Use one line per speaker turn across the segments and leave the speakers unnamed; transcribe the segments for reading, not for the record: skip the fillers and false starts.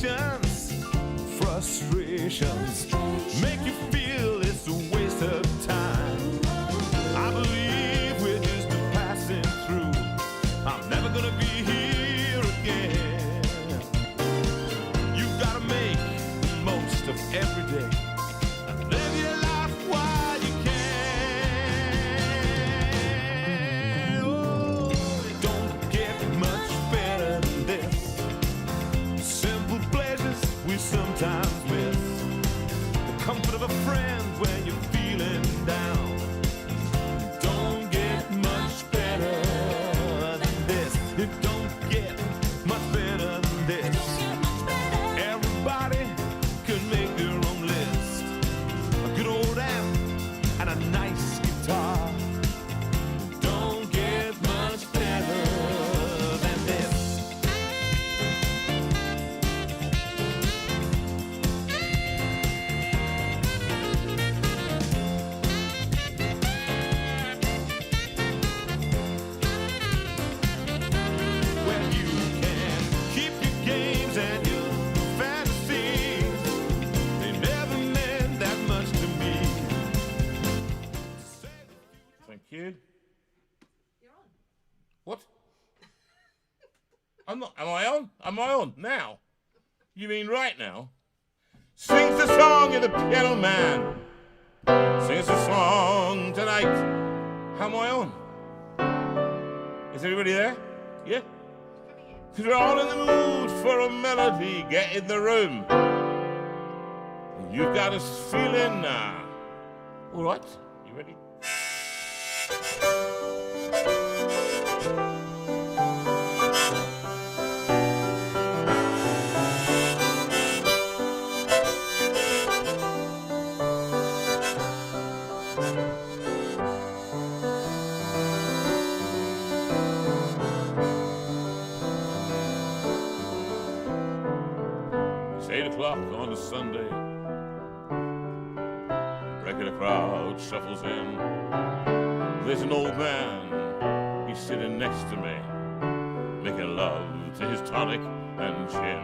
temptations, frustrations make you feel it's a waste of time. I believe we're just passing through. I'm never gonna be here again. You gotta make the most of every day and live your life while you can. Oh, it don't get much better than this. Simple pleasures we sometimes miss. The comfort of a friend when you're feeling down. Don't get much better than this. It don't get much better than this. Everybody could make their own list. A good old amp and a nice guitar. Don't get much better than this. Where you can keep your games and your fantasies. They never meant that much to me.
Thank you. You're on. What? I'm not. Am I on? Am I on now? You mean right now? Sings the song of the piano man. Sings the song tonight. How am I on? Is everybody there? Yeah? Because we're all in the mood for a melody. Get in the room. You've got us feeling. All right. You ready? It's 8 o'clock on a Sunday. Regular crowd shuffles in. There's an old man, he's sitting next to me, making love to his tonic and gin.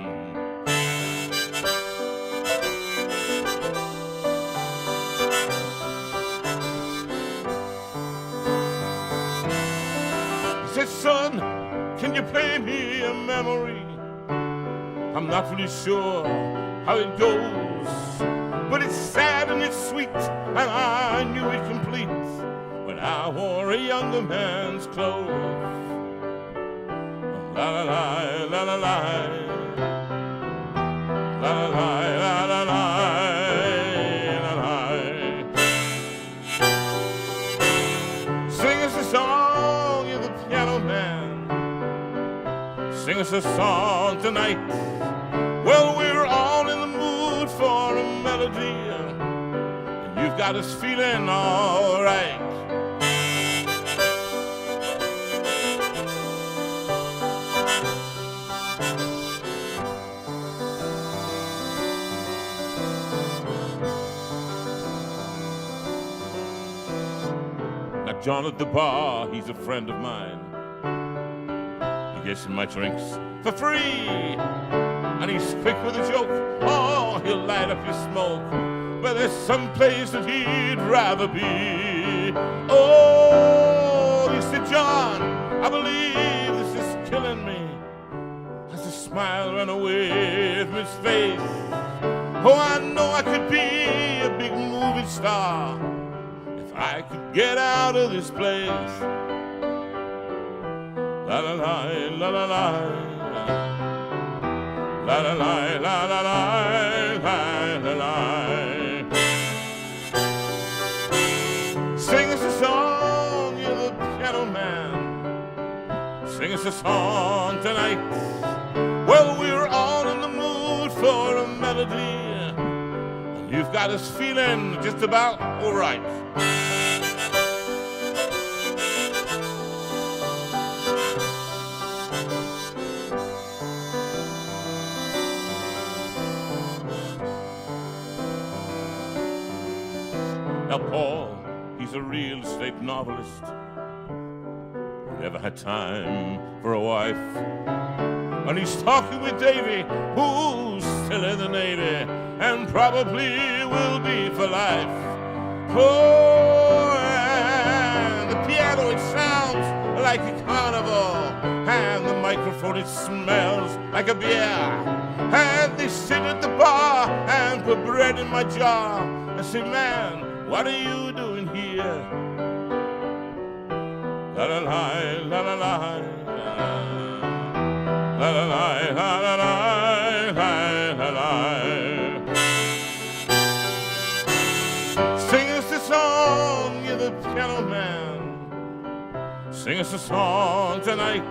He says, son, can you play me a memory? I'm not really sure how it goes, but it's sad and it's sweet, and I knew it complete when I wore a younger man's clothes. La la la, la la la, la la la, la la la, la la. Sing us a song, you're the piano man. Sing us a song tonight. Well, we're all in the mood for a melody, and you've got us feeling all right. Now, John at the bar, he's a friend of mine. He gets my drinks for free. And he's quick with a joke. Oh, he'll light up your smoke. But there's some place that he'd rather be. Oh, he said, John, I believe this is killing me. As a smile ran away from his face. Oh, I know I could be a big movie star if I could get out of this place. La la la, la la la. La la la, la la la, la la la. Sing us a song, you're the piano man. Sing us a song tonight. Well, we're all in the mood for a melody, and you've got us feeling just about all right. Now Paul, he's a real estate novelist who never had time for a wife. And he's talking with Davy, who's still in the Navy, and probably will be for life. Oh, and the piano, it sounds like a carnival, and the microphone, it smells like a beer. And they sit at the bar and put bread in my jar. I say, man, what are you doing here? La la la, la la la, la la la, la la la, la la. Sing us a song, you're the piano man. Sing us a song tonight.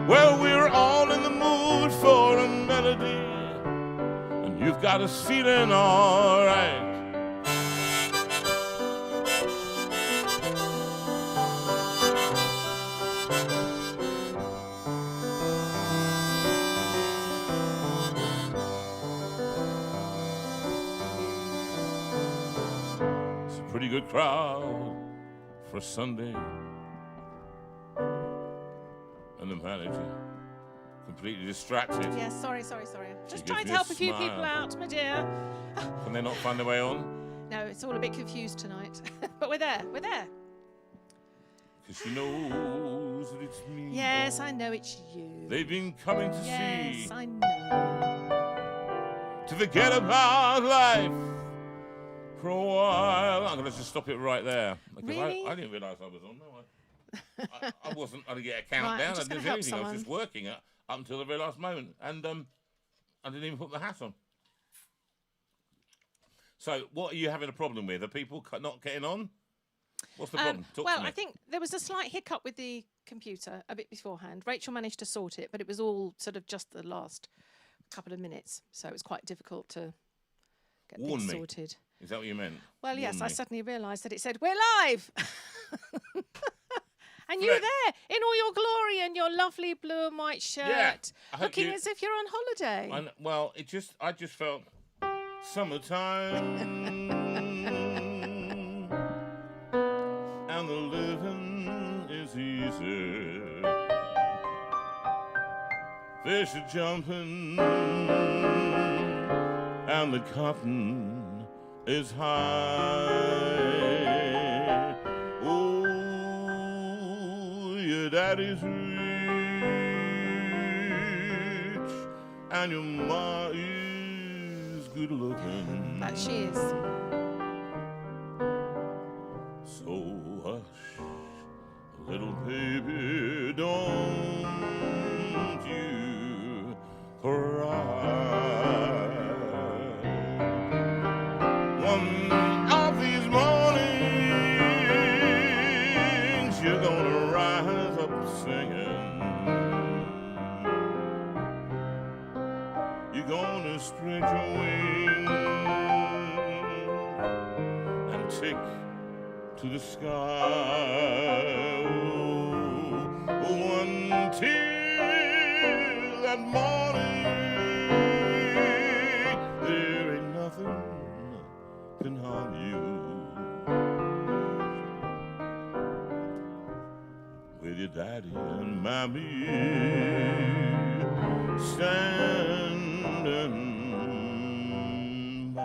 Well, we're all in the mood for a melody, and you've got us feeling all right. It's a pretty good crowd for a Sunday. And the manager, completely distracted.
Yes, sorry. I'm just
gives
trying to
me a
help a few
smile.
people out, my dear.
Can they not find their way on?
No, it's all a bit confused tonight. But we're there.
Because she knows that it's me.
Yes, I know it's you.
They've been coming to
Yes,
see,
I know.
to forget about life for a while. I'm going to just stop it right there. Because
Really?
I didn't realise I was on, no. I wasn't going to get a countdown.
I'm
I
just
didn't
gonna
do
help
anything. I was just
someone.
working up until the very last moment. And I didn't even put my hat on. So what are you having a problem with? Are people not getting on? What's the problem? Talk
Well,
to me.
I think there was a slight hiccup with the computer a bit beforehand. Rachel managed to sort it, but it was all sort of just the last couple of minutes. So it was quite difficult to get
Warn
things
me.
sorted.
Is that what you meant?
Well, yes,
Warn
I
me.
suddenly realised that it said, "We're live!" And you were
Fred.
there in all your glory and your lovely blue and white shirt,
Yeah, I hope
looking
you-
as if you're on holiday.
Well, I just felt summertime and the living is easy. Fish are jumping and the cotton is high. Oh, your daddy's rich and your ma is good looking.
That she is.
So hush, little baby, don't you cry. One of these mornings you're gonna rise up singing. You're gonna spread your wings and take to the sky. Oh, until that morning, there ain't nothing can harm you. With your daddy and mommy standing by.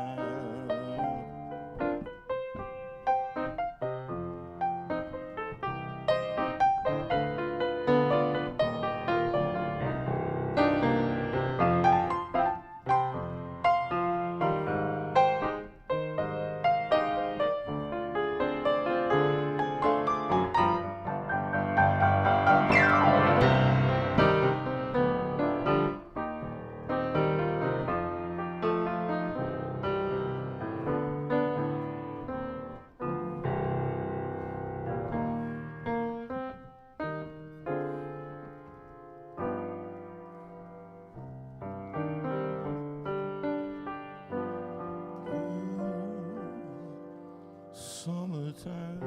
Summertime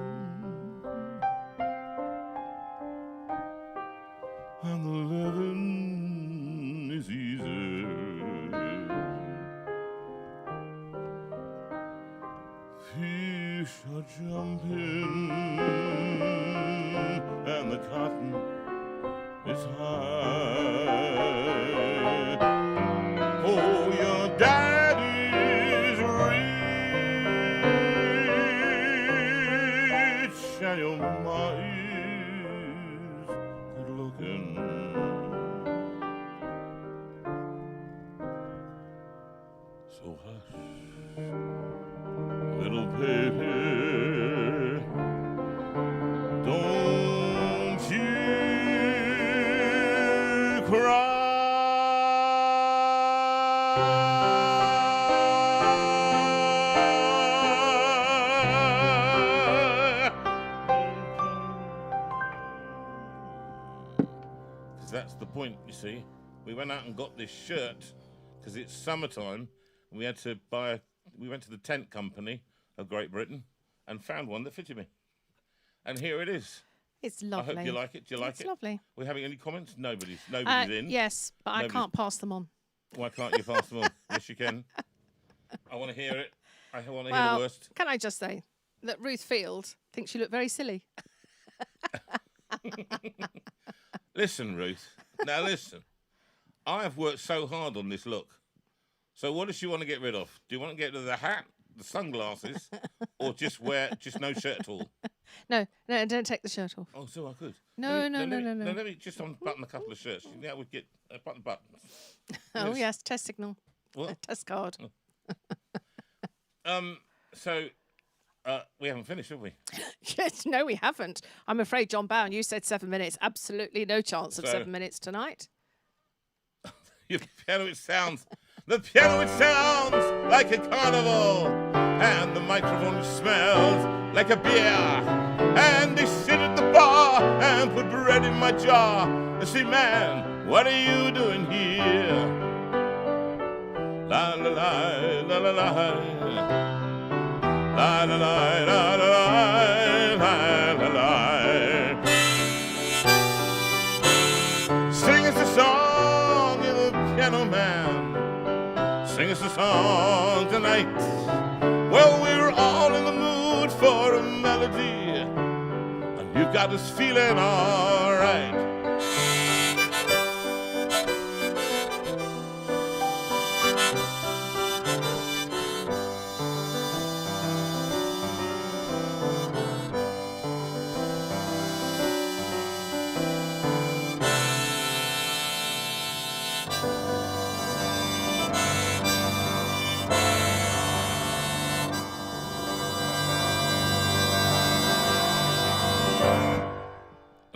and the living is easy. Fish are jumping and the cotton is high. Oh, your So hush, little baby, don't you cry. Because that's the point, you see. We went out and got this shirt because it's summertime. And we went to the tent company of Great Britain and found one that fitted me. And here it is.
It's lovely.
I hope you like it. Do you like it?
It's lovely.
Are we having any comments? Nobody's in.
Yes, but I can't pass them on.
Why can't you pass them on? Yes, you can. I want to hear it. I want to hear the worst.
Can I just say that Ruth Field thinks you look very silly?
Listen, Ruth. Now listen. I have worked so hard on this look. So what does she want to get rid of? Do you want to get rid of the hat, the sunglasses, or just no shirt at all?
No, don't take the shirt off.
Oh, so I could.
No.
Let me just unbutton a couple of shirts. Now we get button buttons.
Oh yes, test signal.
What?
Test card.
So we haven't finished, have we?
Yes, no, we haven't. I'm afraid, John Bowen, you said 7 minutes. Absolutely no chance of 7 minutes tonight.
The piano, it sounds like a carnival, and the microphone smells like a beer, and they sit at the bar and put bread in my jar and say, man, what are you doing here? La la la la la la la la la la la la la. Sing us a song, little piano man. Sing us a song tonight. Well, we're all in the mood for a melody, and you've got us feeling all right.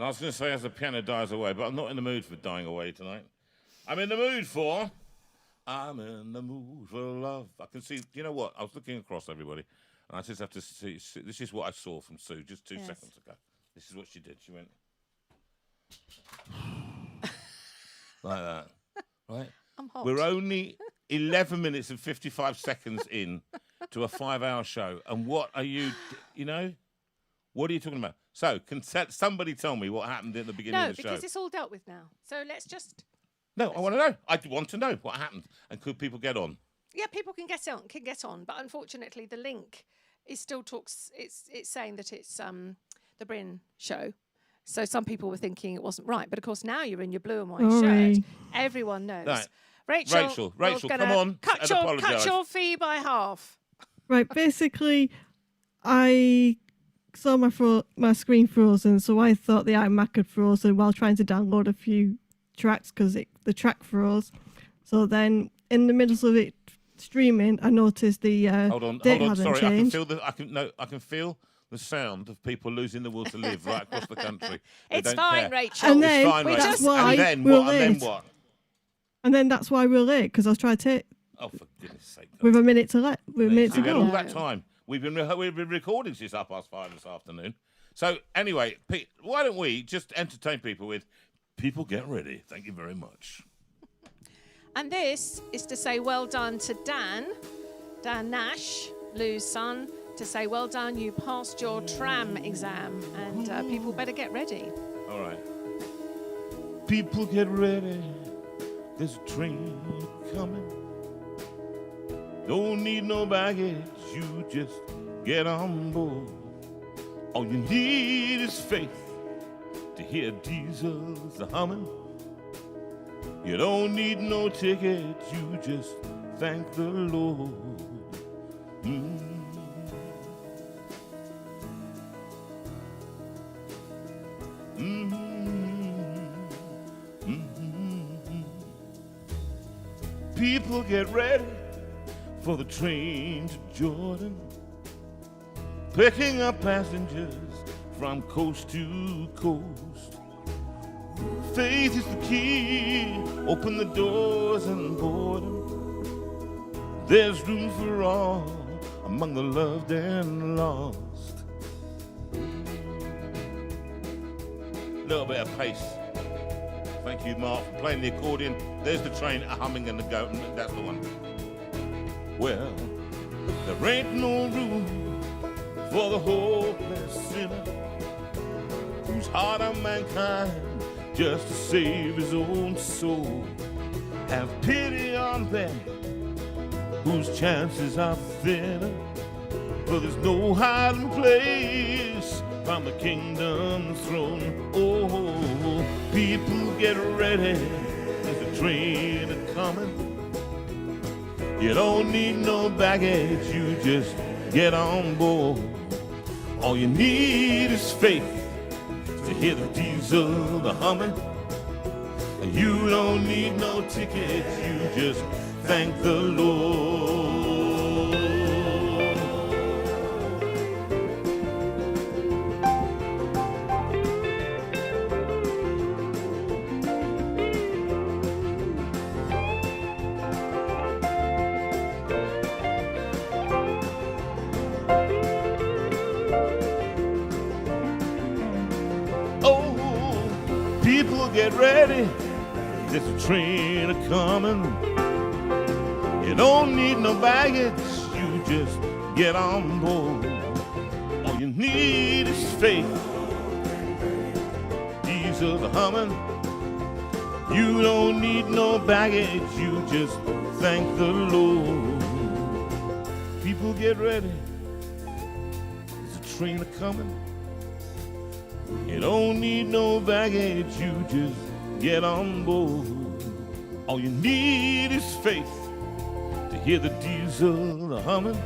I was going to say as the piano dies away, but I'm not in the mood for dying away tonight. I'm in the mood for love. I can see, you know what? I was looking across everybody, and I just have to see. This is what I saw from Sue just 2 seconds ago. This is what she did. She went like that, right?
I'm hot.
We're only 11 minutes and 55 seconds in to a 5-hour show, and what are you, what are you talking about? So, can somebody tell me what happened at the beginning of the show?
No, because it's all dealt with now. So let's just...
No, I want to know. I want to know what happened. And could people get on?
Yeah, people can get on. But unfortunately, the link is still talks... It's saying that it's the Bryn show. So some people were thinking it wasn't right. But, of course, now you're in your blue and white shirt. Everyone knows.
Right.
Rachel,
come on.
Cut your fee by half.
Right, basically, I saw my screen frozen, so I thought the iMac had frozen while trying to download a few tracks because the track froze. So then, in the middle of it streaming, I noticed the date hadn't
Sorry,
changed.
I can feel the sound of people losing the will to live right across the country.
It's fine, Rachel.
And then,
it's fine, Rachel.
that's why
and then
we're
what?
late.
And then what?
And then that's why we're late, because I was trying to take
Oh, for goodness sake!
with a minute to
We had all
go.
that time. We've been recording since 5:30 this afternoon. So anyway, Pete, why don't we just entertain people with "People Get Ready"? Thank you very much.
And this is to say well done to Dan Nash, Lou's son, to say well done, you passed your tram exam, and people better get ready.
All right. People get ready. There's a train coming. Don't need no baggage, you just get on board. All you need is faith to hear diesels humming. You don't need no ticket, you just thank the Lord. People get ready for the train to Jordan, picking up passengers from coast to coast. Faith is the key, open the doors and board 'em. There's room for all among the loved and lost. A little bit of pace. Thank you, Mark, for playing the accordion. There's the train humming and the going. That's the one. Well, there ain't no room for the hopeless sinner whose heart of mankind just to save his own soul. Have pity on them whose chances are thinner, for there's no hiding place from the kingdom's throne. Oh, people get ready, there's a train a-coming. You don't need no baggage, you just get on board. All you need is faith to hear the diesel humming. You don't need no tickets, you just thank the Lord. People get ready, there's a train a-coming. You don't need no baggage, you just get on board. All you need is faith, diesel humming. You don't need no baggage, you just thank the Lord. People get ready, there's a train a-coming. You don't need no baggage, you just get on board. All you need is faith to hear the diesel humming.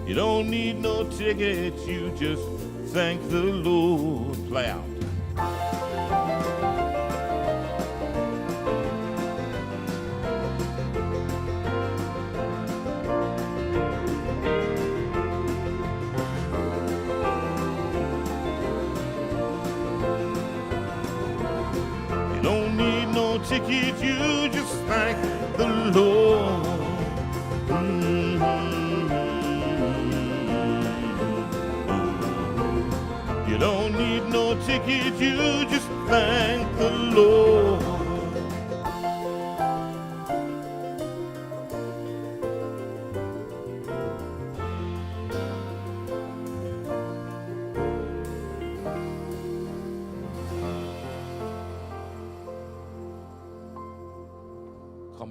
You don't need no ticket, you just thank the Lord. Play out. Ticket, you just thank the Lord. You don't need no ticket, you just thank the Lord.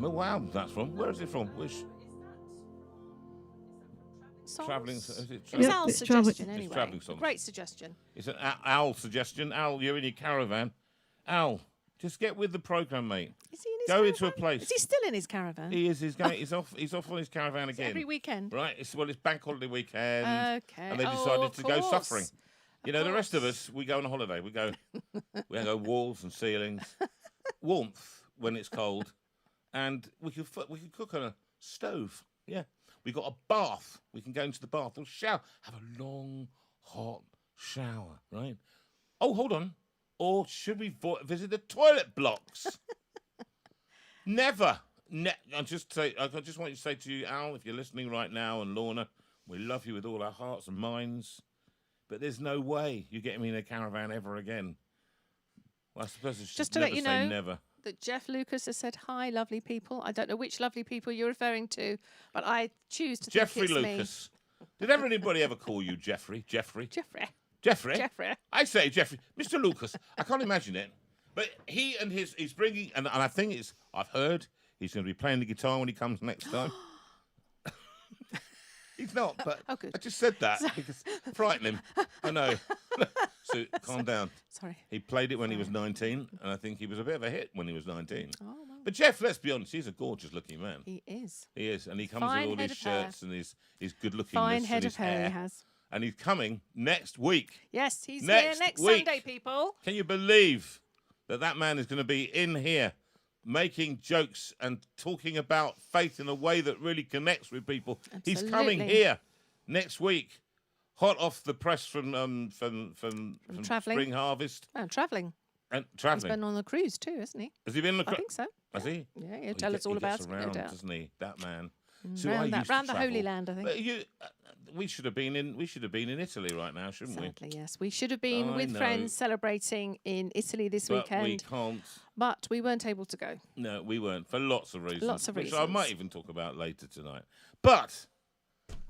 What album that's from? Where is it from? Which travelling? Is it
It was
Yeah,
Al's
it's travel-
suggestion
It's
anyway.
travelling songs.
Great suggestion.
It's an Al suggestion. Al, you're in your caravan. Al, just get with the programme, mate.
Is he in his
Go
caravan?
into a place.
Is he still in his caravan?
He is. He's going. He's off. He's off on his caravan
Is it
again.
every weekend?
Right. It's bank holiday weekend.
Okay.
And they
Oh,
decided
of
to go
course.
suffering. You know, the rest of
course.
us, we go on a holiday. We go walls and ceilings, warmth when it's cold, and we could cook on a stove. Yeah, we got a bath. We can go into the bath or shower, have a long hot shower. Right. Oh, hold on. Or should we visit the toilet blocks? Never. I just want you to say to you, Al, if you're listening right now, and Lorna, we love you with all our hearts and minds. But there's no way you're getting me in a caravan ever again. Well, I suppose it's
Just to
never
let you
say
know
never.
that Jeff Lucas has said, hi, lovely people. I don't know which lovely people you're referring to, but I choose to
Jeffrey
think it's
Lucas. Did anybody ever call you Jeffrey? Jeffrey?
me. Jeffrey.
Jeffrey? I say Jeffrey. Mr. Lucas. I can't imagine it. But he and he's bringing, and I think I've heard he's going to be playing the guitar when he comes next time. He's not, but
Oh, good.
I just said that because frighten him. I know. So calm down.
Sorry.
He played it when he was 19, and I think he was a bit of a hit when he was 19.
Oh, well,
But Jeff, let's be honest, he's a gorgeous-looking man.
he is.
He is, and he comes
Fine
with all
head
his
of hair.
shirts and his good-lookingness
Fine
and
head
his
of hair
hair.
he has.
And he's coming next week.
Yes, he's
Next
here next
week.
Sunday, people.
Can you believe that man is going to be in here making jokes and talking about faith in a way that really connects with people. He's coming
Absolutely.
here next week, hot off the press from
travelling.
Spring Harvest
Oh, travelling.
and
He's
travelling.
been on a cruise too, hasn't he?
Has he been on the
I think so.
Has he?
Yeah, he'll
Well,
tell us all
he
about
gets
it, no
around,
doubt.
doesn't he? That man. So I
Round
used to
the Holy
travel.
Land, I think.
But we should have been in Italy right now, shouldn't
Sadly, yes. We should have been
I
with
know.
friends celebrating in Italy this
we? But
weekend,
we can't.
but we weren't able to go.
No, we weren't for lots of reasons.
Lots of
which I
reasons.
might even talk about later tonight. But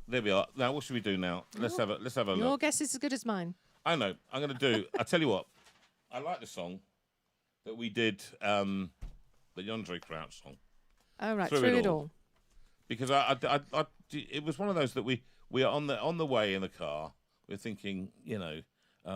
there we are. Now, what should we do now? Let's have a
Your
look.
guess is as good as mine.
I know. I'm going to do. I tell you what. I like the song that we did. The Andre Crouch song.
Oh, right,
Through
through
it
it
all.
all.
Because it was one of those that we are on the way in the car. We're thinking,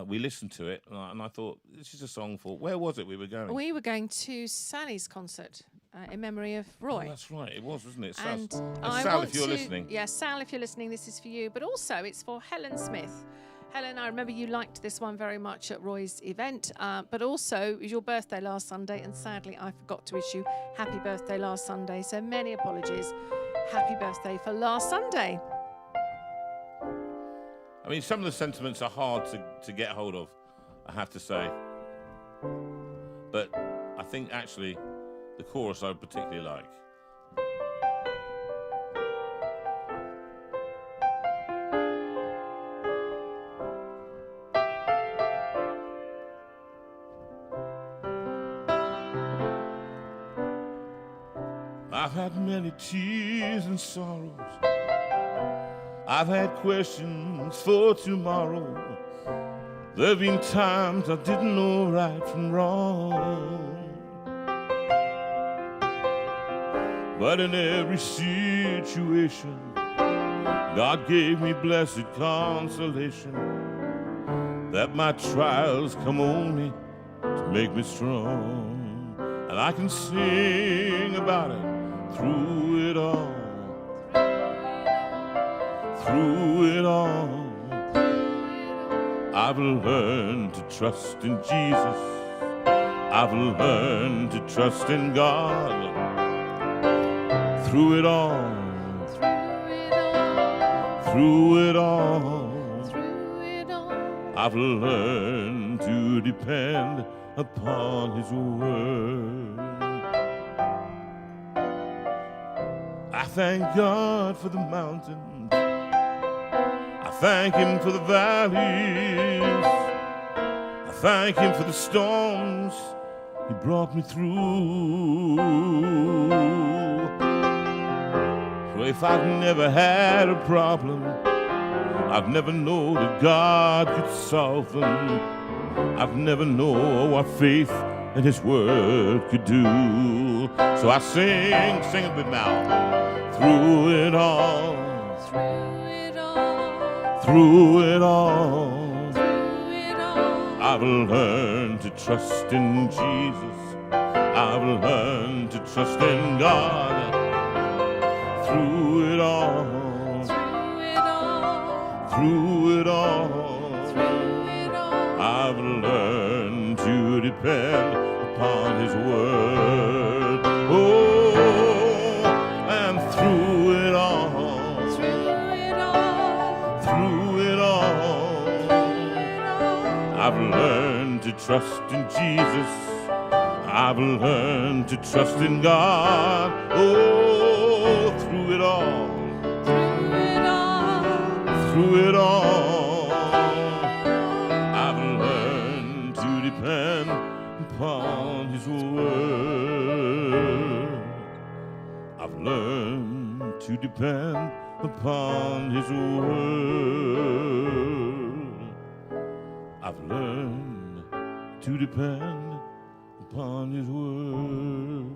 we listened to it, and I thought this is a song for where was it we were going?
We were going to Sally's concert in memory of Roy.
Oh, that's right, it was, wasn't it?
And
Sal,
I
Sal,
want
if you're
to-
listening,
Yeah, Sal, if you're listening, this is for you. But also, it's for Helen Smith. Helen, I remember you liked this one very much at Roy's event, but also it was your birthday last Sunday, and sadly, I forgot to wish you happy birthday last Sunday. So many apologies. Happy birthday for last Sunday.
I mean, some of the sentiments are hard to get hold of, I have to say. But I think actually the chorus I particularly like. I've had many tears and sorrows. I've had questions for tomorrow. There've been times I didn't know right from wrong. But in every situation, God gave me blessed consolation, that my trials come only to make me strong. And I can sing about it through it all. Through it all, I've learned to trust in Jesus. I've learned to trust in God. Through it all, through it all, I've learned to depend upon His word. I thank God for the mountains. I thank Him for the valleys. I thank Him for the storms He brought me through. So if I'd never had a problem, I've never known that God could solve them. I've never known what faith and His word could do. So I sing it with now. Through it all, through it all, I've learned to trust in Jesus. I've learned to trust in God. Through it all, through it all, I've learned to depend upon His word. Oh, and through it all, through it all, I've learned to trust in Jesus. I've learned to trust in God. Oh, through it all, through it all, I've learned to depend upon His word. I've learned to depend upon His word. I've learned to depend upon His word.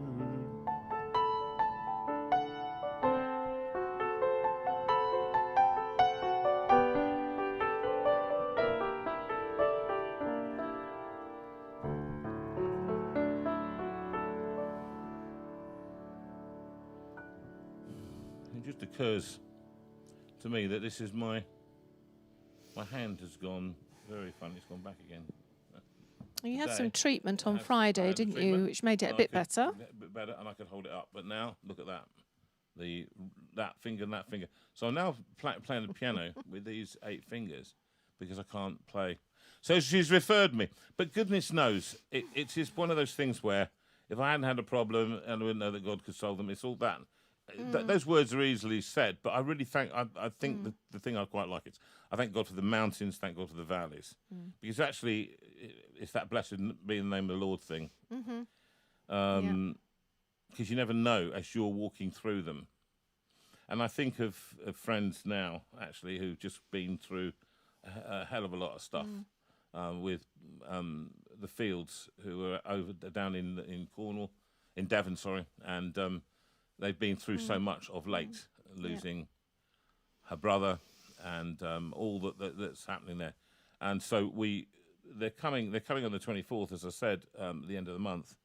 It just occurs to me that this is my hand has gone very funny. It's gone back again.
You had
today.
some treatment
I
on
had
Friday,
the
didn't you?
treatment,
Which made it a
and I
bit
could-
better.
A bit better, and I could hold it up. But now, look at that. That finger and that finger. So I'm now playing the piano with these 8 fingers because I can't play. So she's referred me. But goodness knows, it's just one of those things where if I hadn't had a problem and I didn't know that God could solve them, it's all that. Those words are easily said, but I really think the thing I quite like is I thank God for the mountains, thank God for the valleys, because actually it's that blessed be in the name of the Lord thing. Because you never know as you're walking through them. And I think of friends now, actually, who've just been through a hell of a lot of stuff with the Fields, who are down in Cornwall, in Devon, sorry, and they've been through so much of late, losing her brother and all that's happening there. And so they're coming on the 24th, as I said, the end of the month.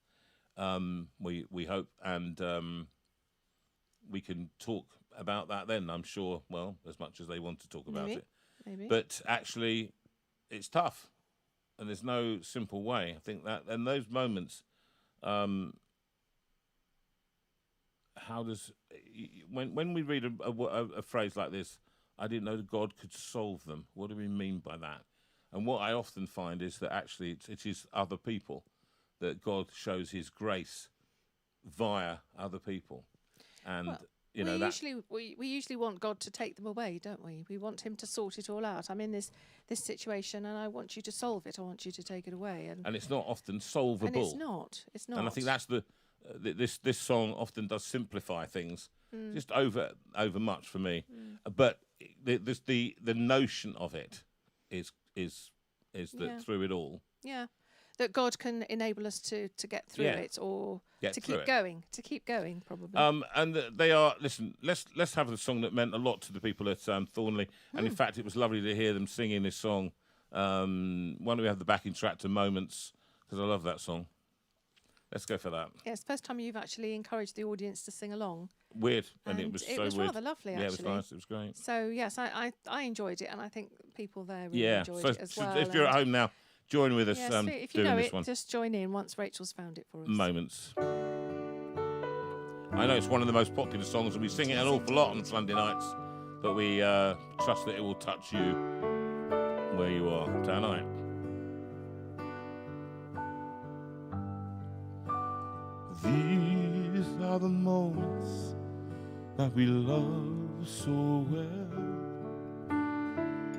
We hope, and we can talk about that then, I'm sure, well, as much as they want to talk about it.
Maybe.
But actually, it's tough, and there's no simple way. I think that, and those moments, how does, when we read a phrase like this, I didn't know that God could solve them. What do we mean by that? And what I often find is that actually it is other people, that God shows his grace via other people. And,
Well,
you know,
we usually want God to take them away, don't we? We want him to sort it all out. I'm in this situation and I want you to solve it. I want you to take it away. And
it's not often solvable.
And it's not. It's not.
And I think that's this song often does simplify things just over much for me. But the notion of it is that through it all.
Yeah. That God can enable us to get through it, or to keep going, probably.
And they are. Listen, let's have the song that meant a lot to the people at Thornley. And in fact, it was lovely to hear them singing this song. Why don't we have the backing track to Moments? Because I love that song. Let's go for that.
Yeah, it's the first time you've actually encouraged the audience to sing along.
Weird, and it was so weird.
rather lovely, actually.
Yeah, it was nice. It was great.
So yes, I enjoyed it, and I think people there really enjoyed it as well.
If you're at home now, join with us
if you
doing
know
this
it,
one.
just join in once Rachel's found it for us.
Moments. I know it's one of the most popular songs, and we sing it an awful lot on Sunday nights, but we trust that it will touch you where you are tonight. These are the moments that we love so well,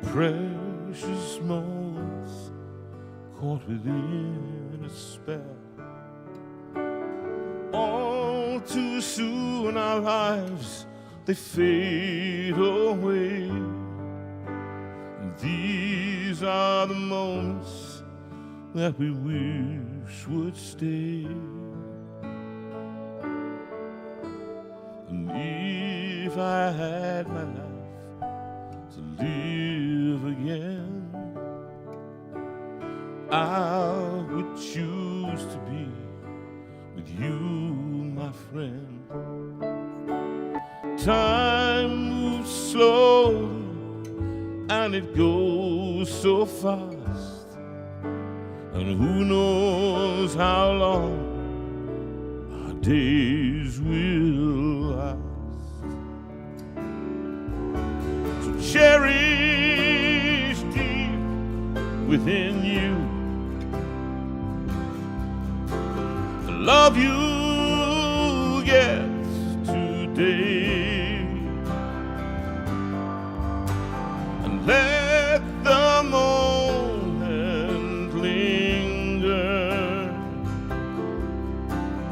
precious moments caught within a spell. All too soon our lives, they fade away. And these are the moments that we wish would stay. And if I had my life to live again, I would choose to be with you, my friend. Time moves slowly and it goes so fast, and who knows how long our days will last. So cherish deep within you the love you get today, and let the moment linger,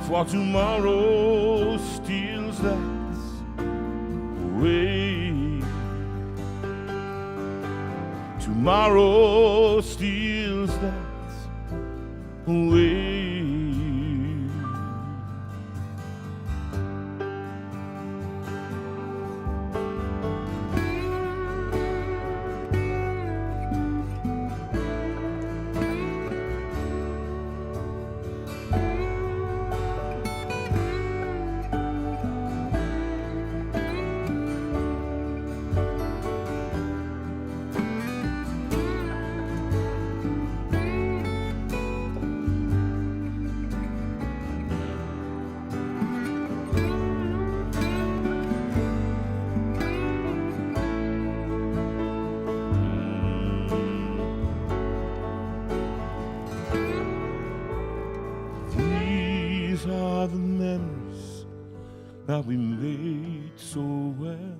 for tomorrow steals that away. Tomorrow steals that away. that we made so well.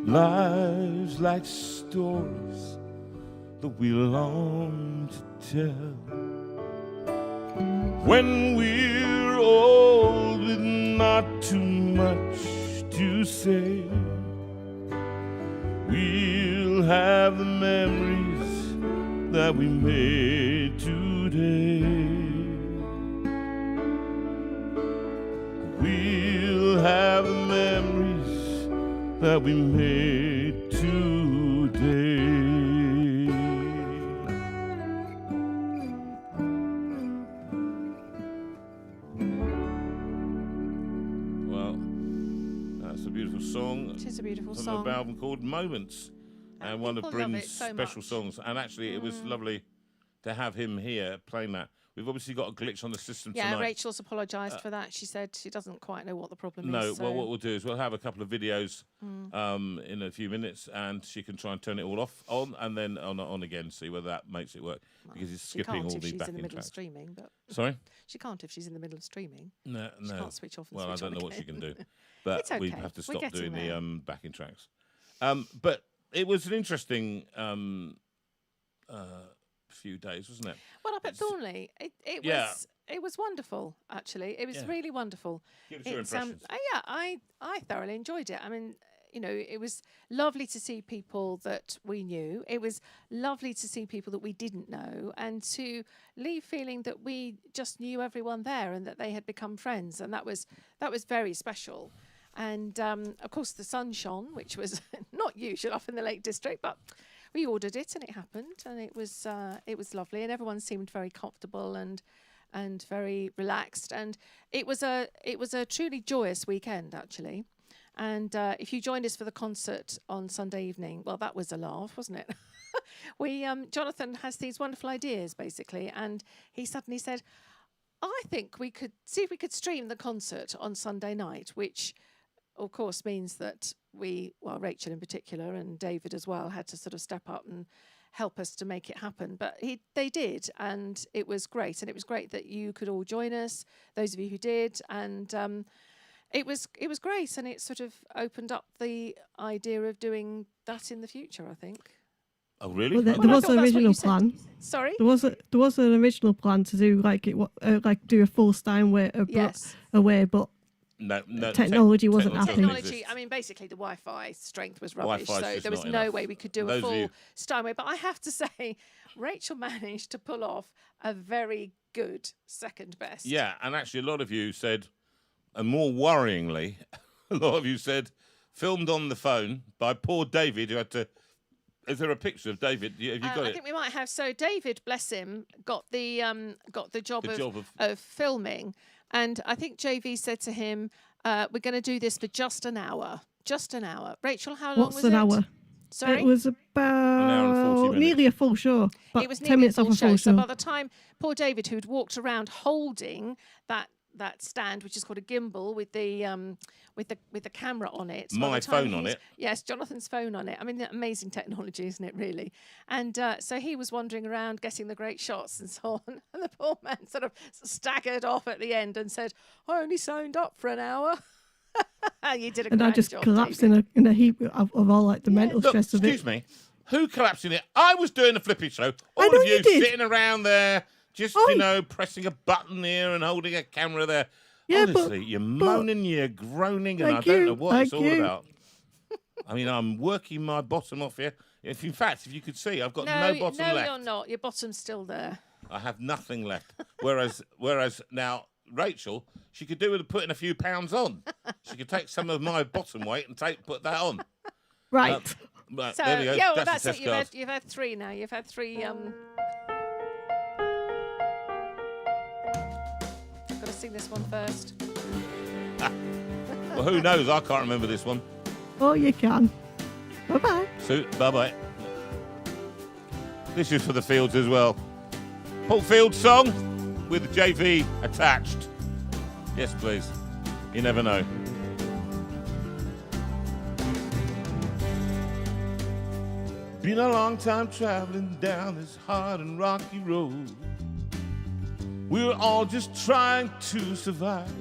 Lives like stories that we long to tell. When we're old with not too much to say, we'll have the memories that we made today. We'll have the memories that we made today. Well, that's a beautiful song.
It is a beautiful
From
song.
an album called Moments, and one of
people love
Bryn's
it so
special
much.
songs. And actually, it was lovely to have him here playing that. We've obviously got a glitch on the system
Yeah,
tonight.
Rachel's apologised for that. She said she doesn't quite know what the problem
No,
is.
well, what we'll do is we'll have a couple of videos in a few minutes, and she can try and turn it all off, on, and then on again, see whether that makes it work, because it's
she
skipping
can't
all
if
the
she's in the
backing
middle of
tracks.
streaming, but
Sorry?
she can't if she's in the middle of streaming.
No.
She can't switch off and
Well, I
switch
don't
on
know what she can
again.
do, but
It's
we
okay.
have to
We're
stop
getting
doing
there.
the backing tracks. But it was an interesting few days, wasn't it?
Well, up at Thornley, it
Yeah.
was it was wonderful. Actually, it was
Yeah.
really wonderful.
Give us your impressions.
Yeah, I thoroughly enjoyed it. I mean, you know, it was lovely to see people that we knew. It was lovely to see people that we didn't know, and to leave feeling that we just knew everyone there and that they had become friends, and that was very special. And of course, the sun shone, which was not usual up in the Lake District, but we ordered it and it happened, and it was lovely, and everyone seemed very comfortable and very relaxed, and it was a truly joyous weekend actually. And if you joined us for the concert on Sunday evening, well, that was a laugh, wasn't it? We Jonathan has these wonderful ideas basically, and he suddenly said, I think we could see if we could stream the concert on Sunday night, which of course means that Rachel in particular and David as well had to sort of step up and help us to make it happen. But they did, and it was great. And it was great that you could all join us, those of you who did. And it was great, and it sort of opened up the idea of doing that in the future, I think.
Oh, really?
Well, there
I
was
thought
an
that's what you
original
said.
plan.
Sorry?
There was an original plan to do do a full Steinway
Yes.
away, but
No,
technology wasn't
technology
happening.
doesn't
Technology,
exist.
I mean, basically the Wi-Fi strength was rubbish,
Wi-Fi's
so
just
there was
not
no
enough.
way we could do
Those
a
of you-
full Steinway. But I have to say, Rachel managed to pull off a very good second best.
Yeah, and actually a lot of you said, and more worryingly, a lot of you said, filmed on the phone by poor David, who had to... Is there a picture of David? Have you got
I
it?
think we might have. So David, bless him, got the job
The job
of filming, and I think JV said to him, "We're going to do this for just an hour. Just an hour." Rachel, how long
What's
was
an
it?
hour?
Sorry,
It was
hour and 40
about
minutes.
nearly a full show. About
it was
10
nearly a
minutes
full
off a
show.
full
So
show.
by the time poor David, who'd walked around holding that stand, which is called a gimbal, with the camera on it, by
My
the time
phone on
he's-
it.
Yes, Jonathan's phone on it. I mean, amazing technology, isn't it? Really. And so he was wandering around, getting the great shots and so on. And the poor man sort of staggered off at the end and said, "I only signed up for an hour." You did a
And I
grand
just
job,
collapsed
David.
in a heap of all like the mental
Look,
stress of it.
excuse me. Who collapsed in it? I was doing a flippy show. All
know
of you
you did.
sitting around there, just,
Oi.
pressing a button here and holding a camera there.
Yeah, but-
Honestly, you're moaning, you're groaning, and I
Thank
don't
you,
know what it's
thank
all
you.
about. I mean, I'm working my bottom off here. In fact, if you could see, I've got
No,
no bottom
no,
left.
you're not. Your bottom's still there.
I have nothing left. Whereas now Rachel, she could do with putting a few pounds on. She could take some of my bottom weight and put that on.
Right.
Right,
So
there we go.
yeah, well,
that's
that's
the
it.
test card.
You've had three now. You've had three. Got to sing this one first.
Well, who knows? I can't remember this one.
Oh, you can. Bye-bye.
So, bye-bye. This is for the Fields as well. Paul Fields song with JV attached. Yes, please. You never know. Been a long time traveling down this hard and rocky road. We're all just trying to survive.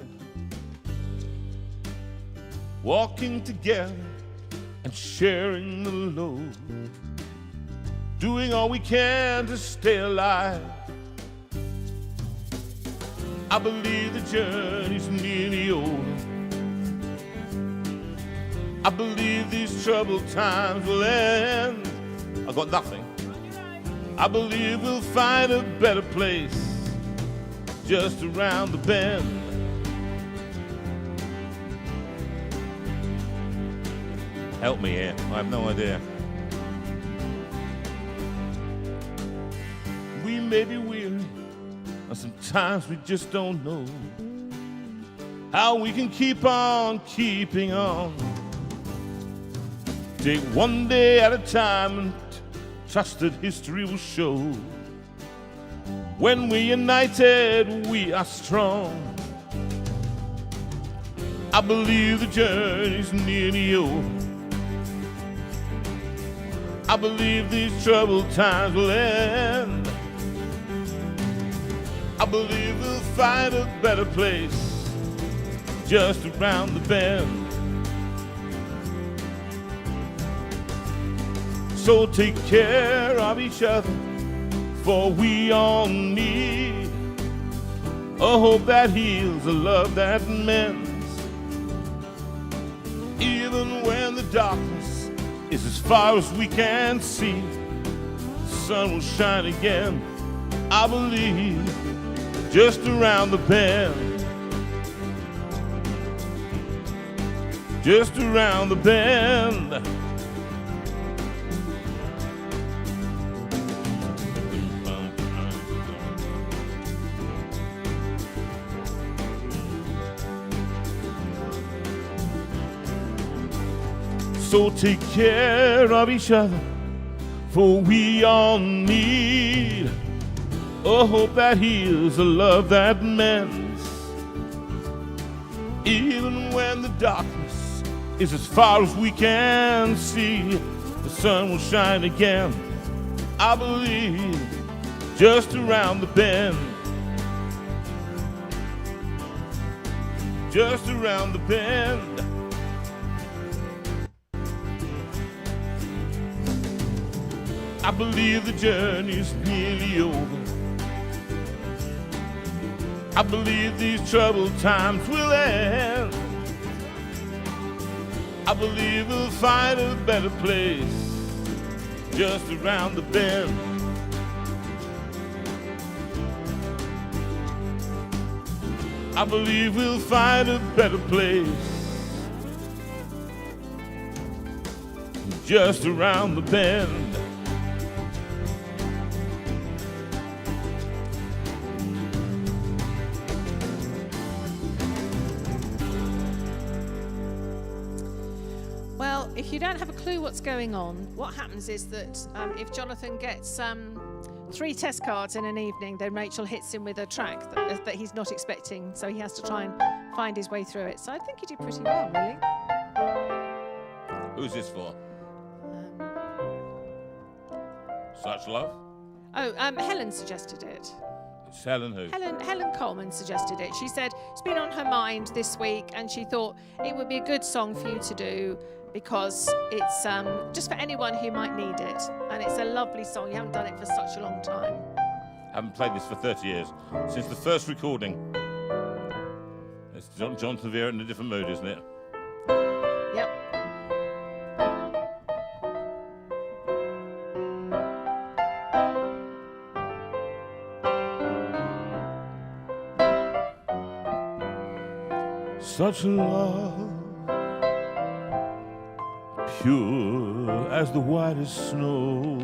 walking together and sharing the load, doing all we can to stay alive. I believe the journey's nearly over. I believe these troubled times will end. I got nothing. I believe we'll find a better place just around the bend. Help me here, I have no idea. We may be weary, and sometimes we just don't know how we can keep on keeping on. Take one day at a time and trust that history will show. When we're united, we are strong. I believe the journey's nearly over. I believe these troubled times will end. I believe we'll find a better place just around the bend. So take care of each other, for we all need a hope that heals, a love that mends. Even when the darkness is as far as we can see, the sun will shine again, I believe, just around the bend. Just around the bend. So take care of each other, for we all need a hope that heals, a love that mends. Even when the darkness is as far as we can see, the sun will shine again, I believe, just around the bend. Just around the bend. I believe the journey's nearly over. I believe these troubled times will end. I believe we'll find a better place just around the bend. I believe we'll find a better place just around the bend.
If you don't have a clue what's going on, what happens is that if Jonathan gets 3 test cards in an evening, then Rachel hits him with a track that he's not expecting, so he has to try and find his way through it. So I think he did pretty well, really.
Who's this for? Such Love?
Oh, Helen suggested it.
It's Helen who?
Helen Coleman suggested it. She said it's been on her mind this week, and she thought it would be a good song for you to do, because it's just for anyone who might need it. And it's a lovely song. You haven't done it for such a long time.
I haven't played this for 30 years. Since the first recording. It's Jonathan Veira in a different mood, isn't it?
Yep.
Such a love, pure as the whitest snow.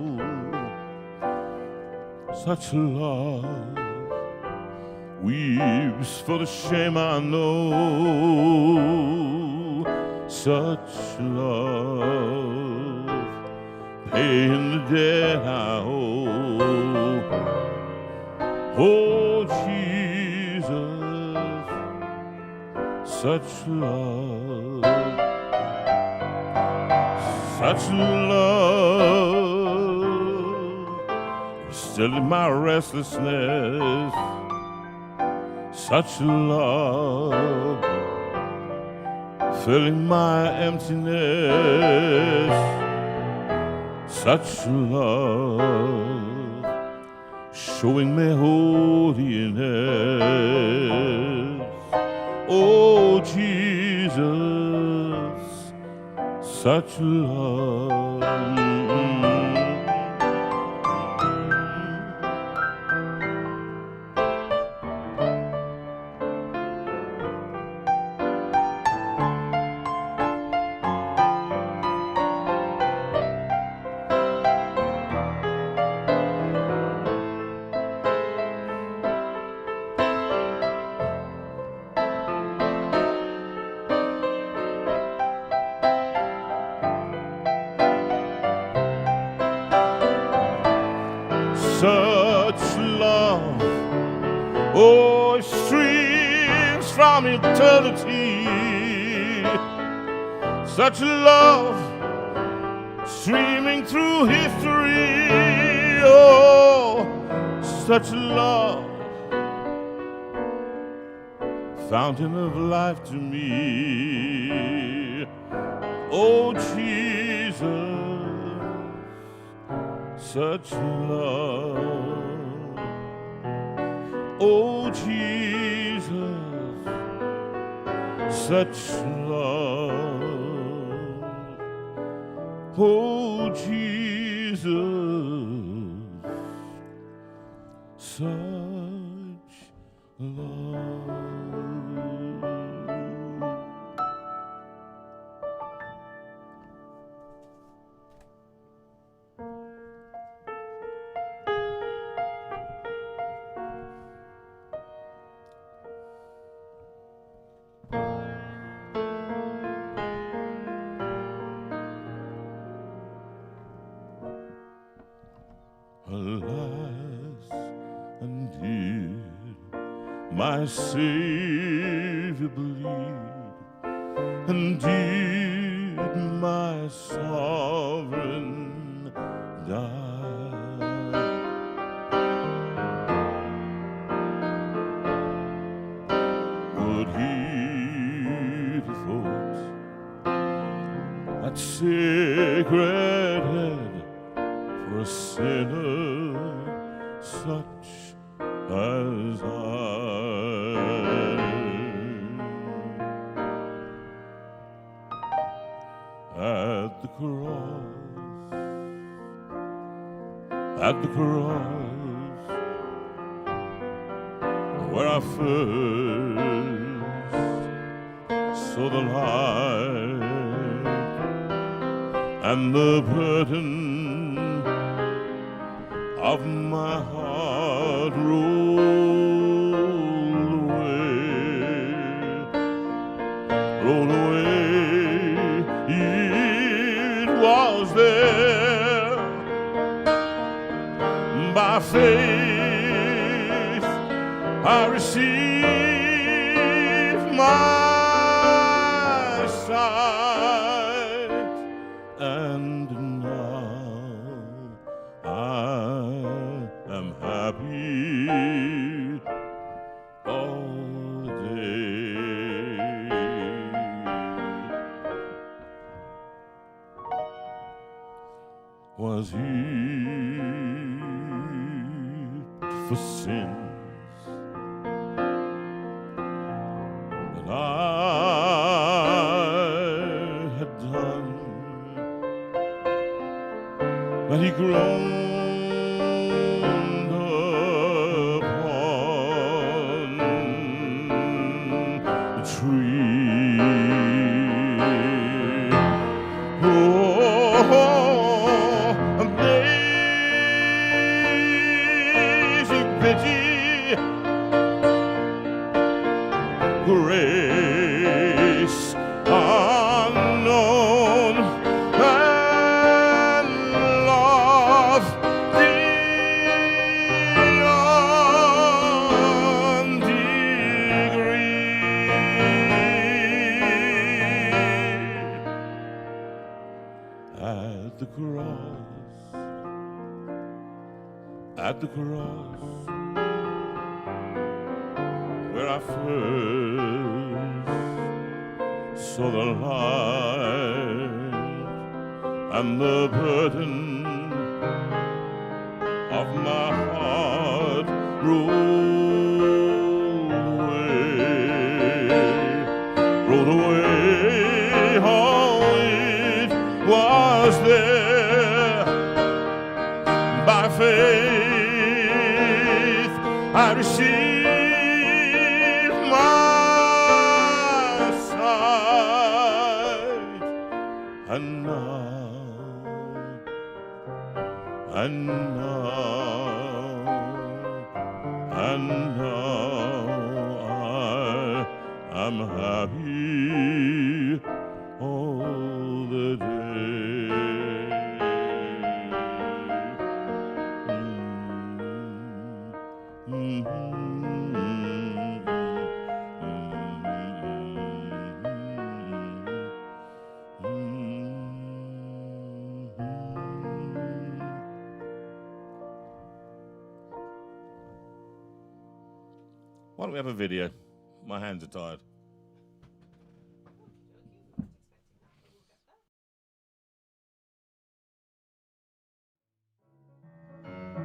Such a love weeps for the shame I know. Such love, paying the debt I owe. Oh, Jesus, such love. Such love, still in my restlessness. Such love, filling my emptiness. Such love, showing me holiness. Oh, Jesus, such love. Such love, oh, it streams from eternity. Such love, streaming through history. Oh, such love, fountain of life to me. Oh, Jesus, such love. Oh, Jesus, such love. Oh, Jesus, such love. Alas, and did my Savior bleed, and did my sovereign die? Would he devote that sacred head for a sinner such as I? At the cross, where I first saw the light and the burden of my heart rolled away. It was there by faith I received my sight, and now I am happy all day. Was it for sins that I had done, that he groaned upon the tree? Oh, amazing pity, grace unknown, and love beyond degree. At the cross, where I first saw the light and the burden of my heart rolled away, oh, it was there by faith I received my sight, and now I'm happy all the day. Why don't we have a video? My hands are tired.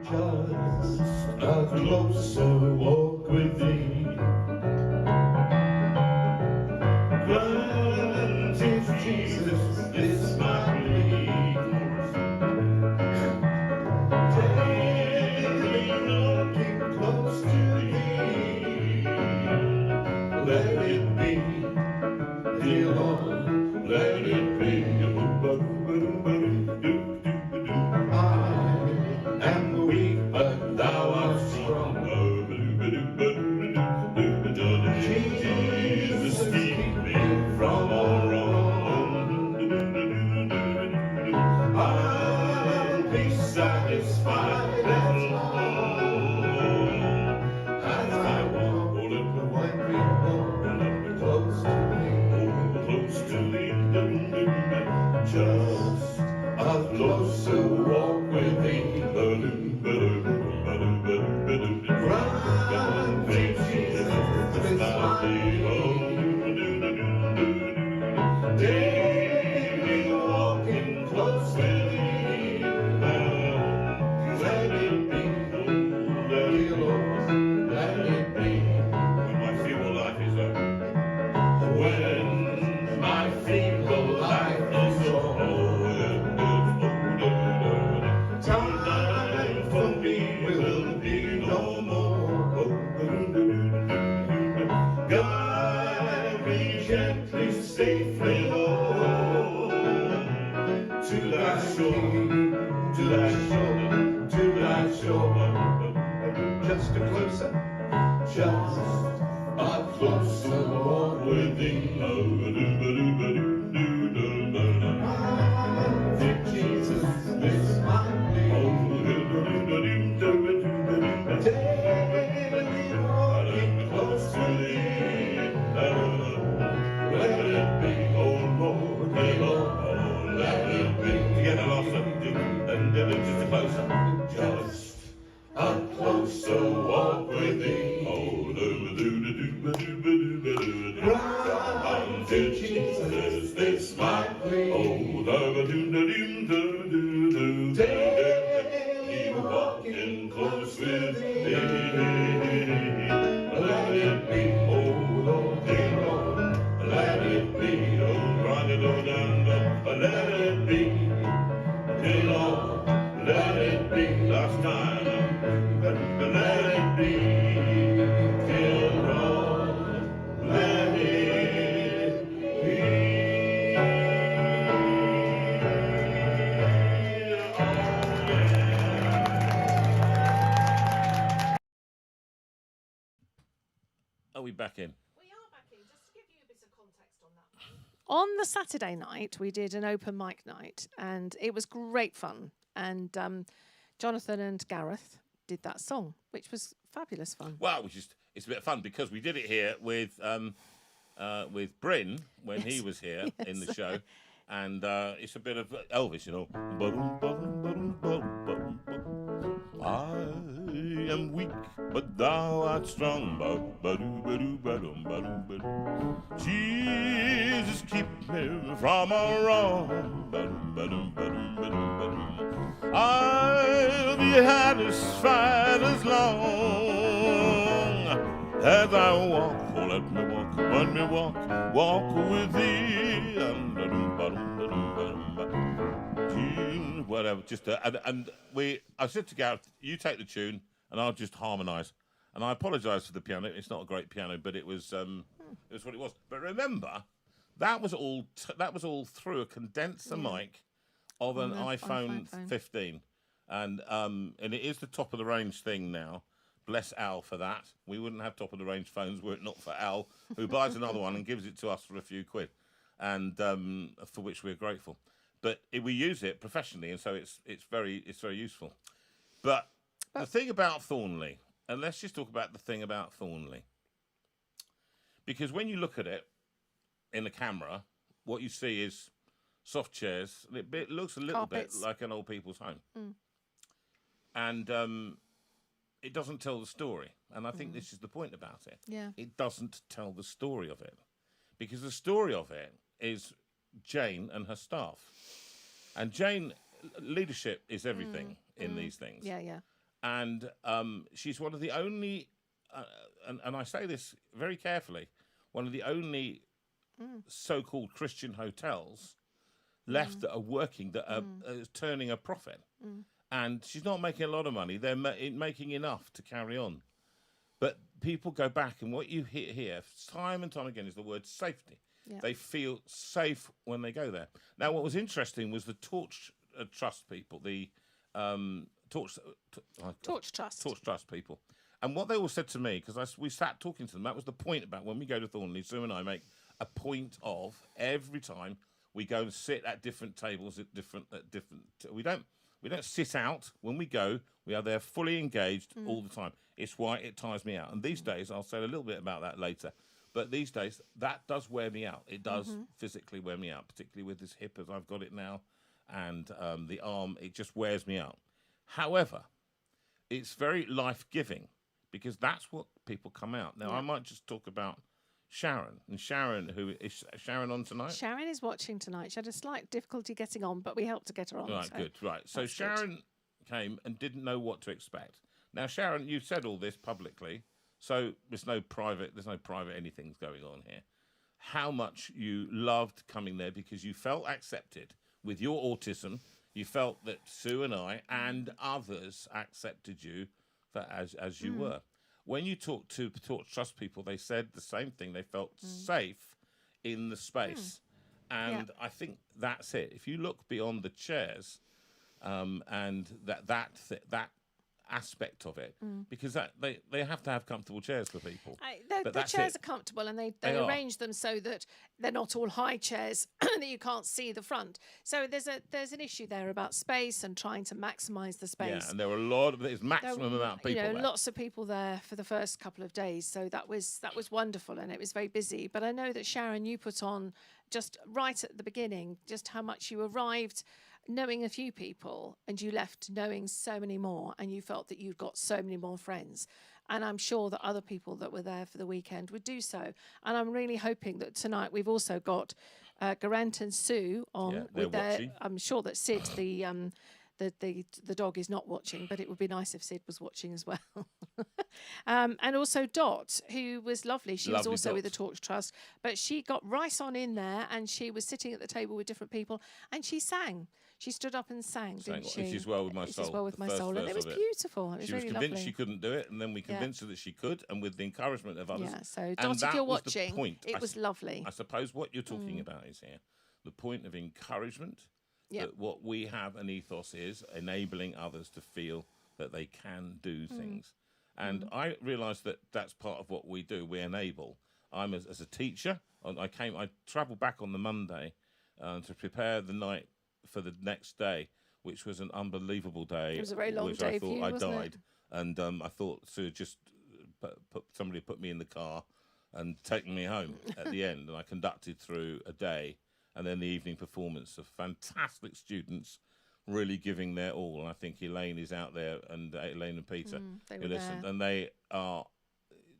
Just a closer walk with thee. Granted, Jesus, this my plea. Daily walking close to thee. Let it be, dear Lord, let it be. I am weak, but thou art strong. Jesus, keep me from all wrong. I'll be satisfied as I walk the white rainbow close to thee. Just a closer walk with thee. Grant me, Jesus, this my daily walking close with thee. Let it be, dear Lord, let it be.
When my feeble life is over.
When my feeble life is over, time for me will be no more. Guide me gently, safely, Lord, to thy shore, to thy shore, to thy shore. Just a closer walk with thee. Dear Jesus, this my plea. Daily walking close to thee. Let it be, oh Lord, hey Lord, let it be.
Together, last time, and then just a closer.
Just a closer walk with thee. Grant, dear Jesus, this my plea. Daily walking close with thee. Let it be, oh Lord, dear Lord, let it be, oh Lord, let it be, dear Lord, let it be.
Last time.
Let it be, dear Lord, let it be.
Are we back in?
We are back in. Just to give you a bit of context on that one. On the Saturday night, we did an open mic night, and it was great fun. And Jonathan and Gareth did that song, which was fabulous fun.
Well, it's a bit of fun because we did it here with Bryn when he was here in the show, and it's a bit of Elvis, you know. I am weak, but thou art strong. Ba-do-ba-do-ba-dum, ba-dum, ba-dum. Jesus, keep me from a wrong. Ba-dum, ba-dum, ba-dum, ba-dum. I'll be satisfied as long as I walk. Oh, let me walk, walk with thee. Whatever, just and I said to Gareth, you take the tune and I'll just harmonise. And I apologise for the piano. It's not a great piano, but it was what it was. But remember, that was all through a condenser mic of an iPhone 15, and it is the top of the range thing now. Bless Al for that. We wouldn't have top of the range phones were it not for Al, who buys another one and gives it to us for a few quid, and for which we're grateful. But we use it professionally, and so it's very useful. But the thing about Thornley, and let's just talk about the thing about Thornley, because when you look at it in the camera, what you see is soft chairs. It looks a little bit like an old people's home, and it doesn't tell the story. And I think this is the point about it.
Yeah,
it doesn't tell the story of it, because the story of it is Jane and her staff. And Jane, leadership is everything in these things.
Yeah, yeah.
And she's one of the only, and I say this very carefully, one of the only so-called Christian hotels left that are working, that are turning a profit. And she's not making a lot of money. They're making enough to carry on. But people go back, and what you hear time and time again is the word safety. Yeah. They feel safe when they go there. Now, what was interesting was the Torch Trust people, the Torch Trust people. And what they all said to me, because we sat talking to them, that was the point about when we go to Thornley, Sue and I make a point of every time we go and sit at different tables at different. We don't sit out when we go. We are there fully engaged all the time. It's why it tires me out. And these days, I'll say a little bit about that later. But these days, that does wear me out. It does physically wear me out, particularly with this hip as I've got it now, and the arm. It just wears me out. However, it's very life-giving, because that's what people come out. Now, I might just talk about Sharon. And Sharon, who is Sharon on tonight?
Sharon is watching tonight. She had a slight difficulty getting on, but we helped to get her on.
Right, so good, right. So Sharon came and didn't know what to expect. Now, Sharon, you've said all this publicly. So there's no private anything's going on here. How much you loved coming there because you felt accepted with your autism. You felt that Sue and I and others accepted you for as you were. When you talked to Torch Trust people, they said the same thing. They felt safe in the space. And I think that's it. If you look beyond the chairs and that aspect of it, because they have to have comfortable chairs for people.
The chairs are comfortable, and they arrange them so that they're not all high chairs that you can't see the front. So there's an issue there about space and trying to maximise the space.
Yeah, and there were there's maximum amount of people there.
Lots of people there for the first couple of days. So that was wonderful, and it was very busy. But I know that Sharon, you put on just right at the beginning just how much you arrived knowing a few people and you left knowing so many more, and you felt that you'd got so many more friends. And I'm sure that other people that were there for the weekend would do so. And I'm really hoping that tonight we've also got Geraint and Sue on with their. I'm sure that Sid, the dog, is not watching, but it would be nice if Sid was watching as well. And also Dot, who was lovely. She was also with the Torch Trust, but she got right on in there, and she was sitting at the table with different people, and she sang. She stood up and sang, didn't she?
It is Well With My Soul.
It is Well With My Soul. And it was beautiful. It was really lovely.
She was convinced she couldn't do it, and then we convinced her that she could, and with the encouragement of others.
Yeah, so Dot, if you're watching, it was lovely.
I suppose what you're talking about is here, the point of encouragement, that what we have an ethos is enabling others to feel that they can do things. And I realise that that's part of what we do. We enable. I'm as a teacher. I travelled back on the Monday to prepare the night for the next day, which was an unbelievable day.
It was a very long day for you, wasn't it? I died,
and I thought Sue just somebody put me in the car and taken me home at the end, and I conducted through a day, and then the evening performance of fantastic students really giving their all. And I think Elaine is out there, and Elaine and Peter
they
who
were
listened,
there.
and they are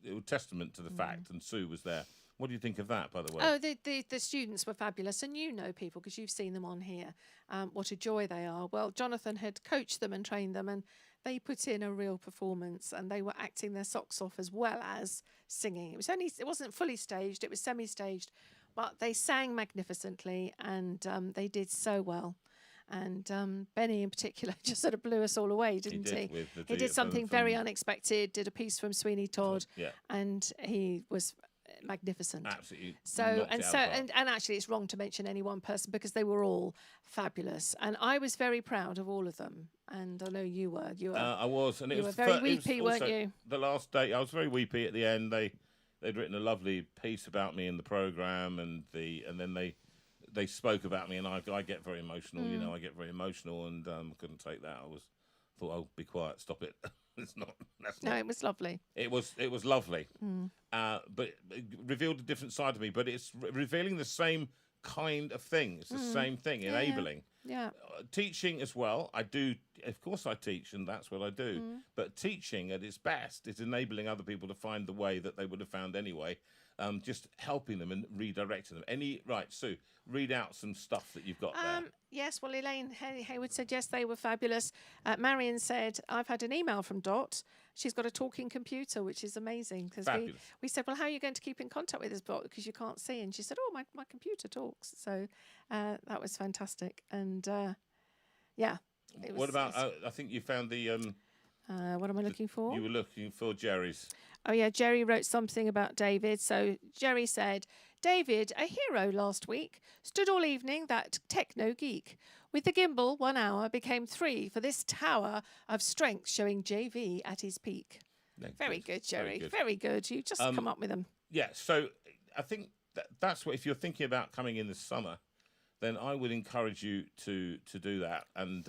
a testament to the fact. And Sue was there. What do you think of that, by the way?
Oh, the students were fabulous, and you know people because you've seen them on here. What a joy they are. Well, Jonathan had coached them and trained them, and they put in a real performance, and they were acting their socks off as well as singing. It wasn't fully staged; it was semi-staged, but they sang magnificently, and they did so well. And Benny in particular just sort of blew us all away, didn't he? He did something very unexpected. Did a piece from Sweeney Todd, and he was magnificent.
Absolutely.
And actually it's wrong to mention any one person because they were all fabulous, and I was very proud of all of them, and I know you were.
I was, and
you were very weepy, weren't you?
The last day I was very weepy at the end. They'd written a lovely piece about me in the programme, and then they spoke about me, and I get very emotional. You know, I get very emotional, and couldn't take that. Thought, oh, be quiet, stop it. It's not.
No, it was lovely.
It was lovely, but it revealed a different side of me. But it's revealing the same kind of thing. It's the same thing, enabling.
Yeah.
Teaching as well. I do, of course, I teach, and that's what I do. But teaching at its best is enabling other people to find the way that they would have found anyway. Just helping them and redirecting them. Right, Sue, read out some stuff that you've got there.
Yes, well, Elaine Hayward said, yes, they were fabulous. Marion said, I've had an email from Dot. She's got a talking computer, which is amazing. Because we said, well, how are you going to keep in contact with us, Dot? Because you can't see. And she said, oh, my computer talks. So that was fantastic. And, yeah.
What about, I think you found the...
what am I looking for?
You were looking for Jerry's.
Oh, yeah, Jerry wrote something about David. So Jerry said, David, a hero last week, stood all evening, that techno geek. With the gimbal, 1 hour became 3 for this tower of strength showing JV at his peak. No, very good, Jerry. Very good. You just come up with them.
Yeah, so I think that's what, if you're thinking about coming in this summer, then I would encourage you to do that. And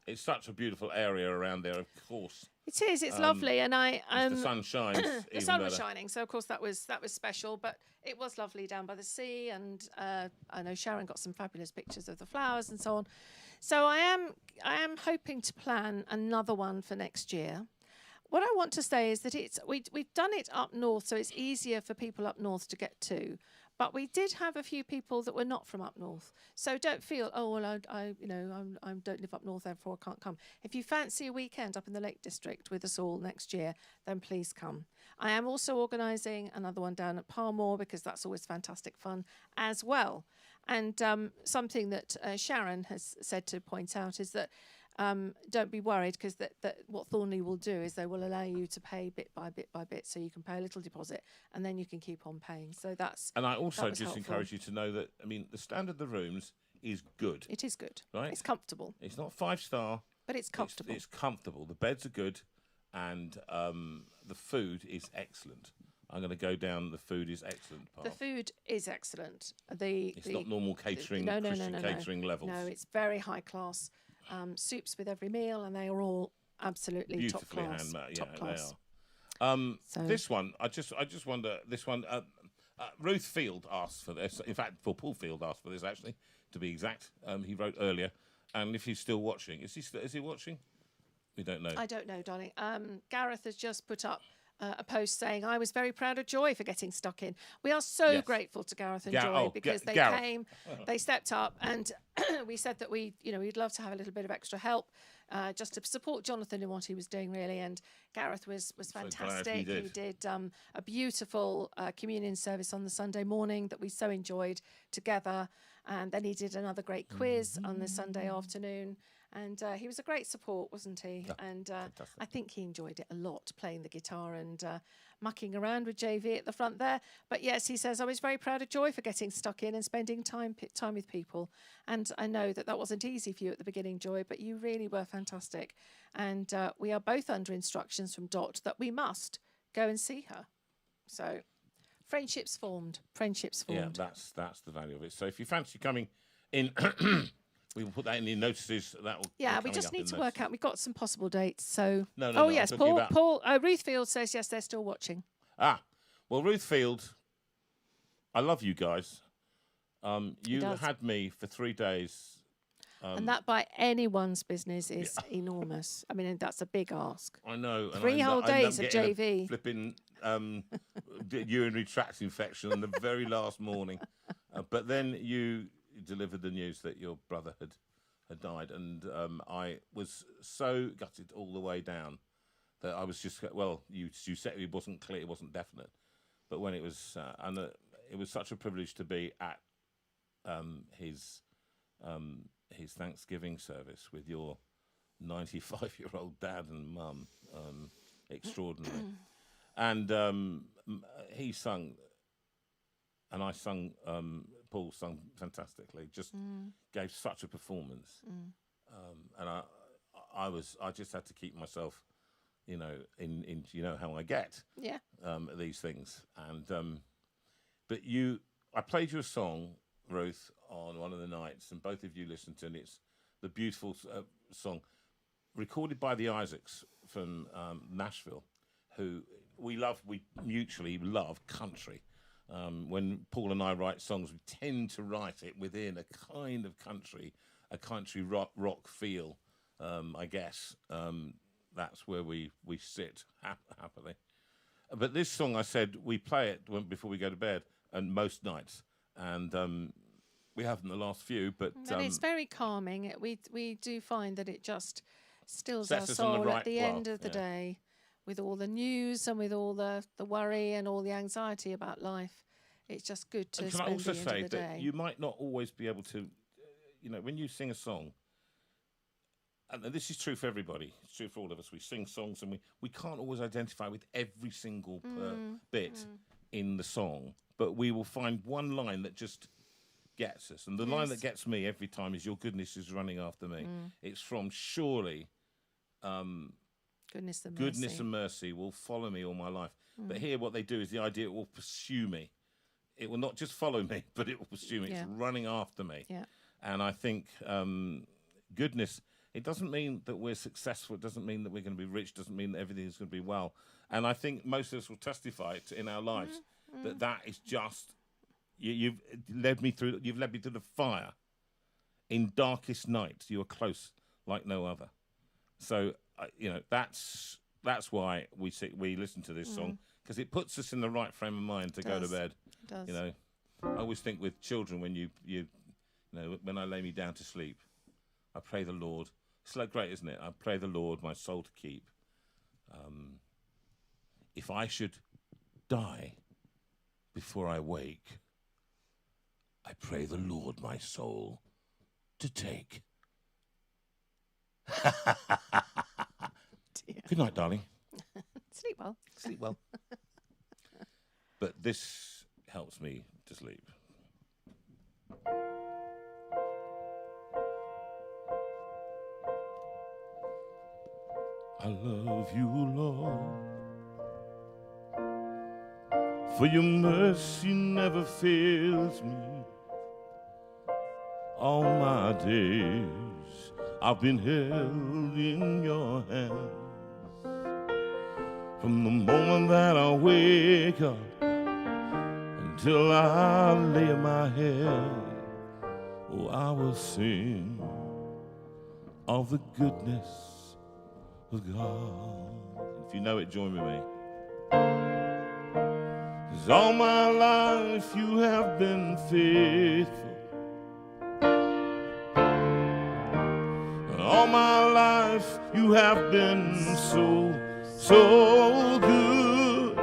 it's such a beautiful area around there, of course.
It is. It's lovely, and
the sun shines.
The sun was shining, so of course that was special. But it was lovely down by the sea, and I know Sharon got some fabulous pictures of the flowers and so on. So I am hoping to plan another one for next year. What I want to say is that we've done it up north, so it's easier for people up north to get to. But we did have a few people that were not from up north. So don't feel, oh, well, I don't live up north, therefore I can't come. If you fancy a weekend up in the Lake District with us all next year, then please come. I am also organising another one down at Parmoor because that's always fantastic fun as well. And something that Sharon has said to point out is that don't be worried, because that what Thornley will do is they will allow you to pay bit by bit, so you can pay a little deposit and then you can keep on paying. So that's.
And I also just
helpful.
encourage you to know that, I mean, the standard of the rooms is good.
It is good.
Right?
It's comfortable.
It's not 5-star,
but it's comfortable.
It's comfortable. The beds are good, and the food is excellent. I'm going to go down. The food is excellent.
The food is excellent.
It's not normal catering, Christian catering levels.
No, it's very high class. Soups with every meal, and they are all absolutely top class.
Beautifully
top class.
They are. This one, I just wonder. This one, Ruth Field asked for this. In fact, Paul Field asked for this, actually, to be exact. He wrote earlier, and if he's still watching, is he watching? We don't know.
I don't know, darling. Gareth has just put up a post saying, I was very proud of Joy for getting stuck in. We are so grateful to Gareth and Joy because they came, they stepped up, and we said that we'd love to have a little bit of extra help just to support Jonathan in what he was doing, really. And Gareth was fantastic.
He
did a beautiful communion service on the Sunday morning that we so enjoyed together. And then he did another great quiz on the Sunday afternoon. And he was a great support, wasn't he? Yeah, and I think he enjoyed it a lot, playing the guitar and mucking around with JV at the front there. But yes, he says, I was very proud of Joy for getting stuck in and spending time with people. And I know that wasn't easy for you at the beginning, Joy, but you really were fantastic. And we are both under instructions from Dot that we must go and see her. So friendships formed. Yeah,
that's the value of it. So if you fancy coming in... We will put that in the notices. That will.
Yeah, we just need to work out. We've got some possible dates. So.
No.
Yes, Paul. Ruth Field says yes. They're still watching.
Well, Ruth Field. I love you guys. You had me for 3 days.
And that by anyone's business is enormous. I mean, that's a big ask.
I know. And
3 whole days of JV.
Flipping urinary tract infection on the very last morning. But then you delivered the news that your brother had died, and I was so gutted all the way down that I was just, well, you said it wasn't clear, it wasn't definite, but when it was, it was such a privilege to be at his Thanksgiving service with your 95-year-old dad and mum, extraordinary. And he sung, and I sung, Paul sung fantastically, just gave such a performance. And I just had to keep myself, in you know how I get these things. And but I played you a song, Ruth, on one of the nights, and both of you listened to it. It's the beautiful song recorded by the Isaacs from Nashville, who we mutually love country. When Paul and I write songs, we tend to write it within a kind of country rock feel, I guess. That's where we sit happily. But this song, I said, we play it before we go to bed, and most nights. And we haven't the last few, but...
and it's very calming. We do find that it just stills our
sets us on the
soul
right
at the
path,
end of the day, with all the news and with all the worry and all the anxiety about life. It's just good to
And
spend
can I also
the end
say
of the
that
day.
you might not always be able to, when you sing a song, and this is true for everybody, it's true for all of us, we sing songs and we can't always identify with every single bit in the song, but we will find one line that just gets us. And the line that gets me every time is, "Your goodness is running after me." It's from Surely.
Goodness
and mercy will follow me all my life. But here what they do is the idea it will pursue me. It will not just follow me, but it will pursue me. It's running after me.
Yeah.
And I think goodness, it doesn't mean that we're successful. It doesn't mean that we're going to be rich. It doesn't mean that everything is going to be well. And I think most of us will testify in our lives that is just, you've led me through the fire. In darkest nights, you are close like no other. So, that's why we listen to this song, because it puts us in the right frame of mind to go to bed.
It does.
I always think with children, when when I lay me down to sleep, I pray the Lord. It's like great, isn't it? I pray the Lord my soul to keep. If I should die before I wake, I pray the Lord my soul to take. Good night, darling.
Sleep well.
Sleep well. But this helps me to sleep. I love you, Lord, for your mercy never fails me. All my days I've been held in your hands. From the moment that I wake up until I lay my head, I will sing of the goodness of God. If you know it, join with me. 'Cause all my life you have been faithful. All my life you have been so good.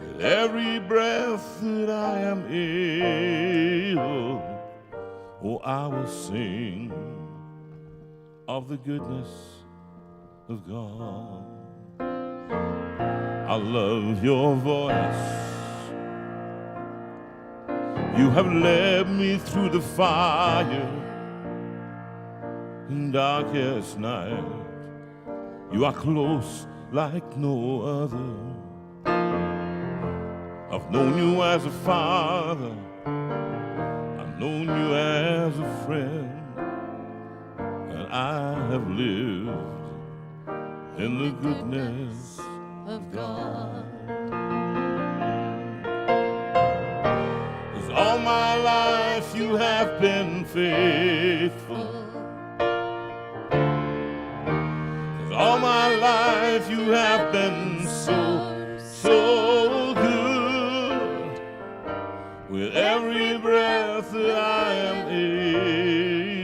With every breath that I am able, I will sing of the goodness of God. I love your voice. You have led me through the fire in darkest night. You are close like no other. I've known you as a father. I've known you as a friend. And I have lived in the goodness of God. 'Cause all my life you have been faithful. 'Cause all my life you have been so good. With every breath that I am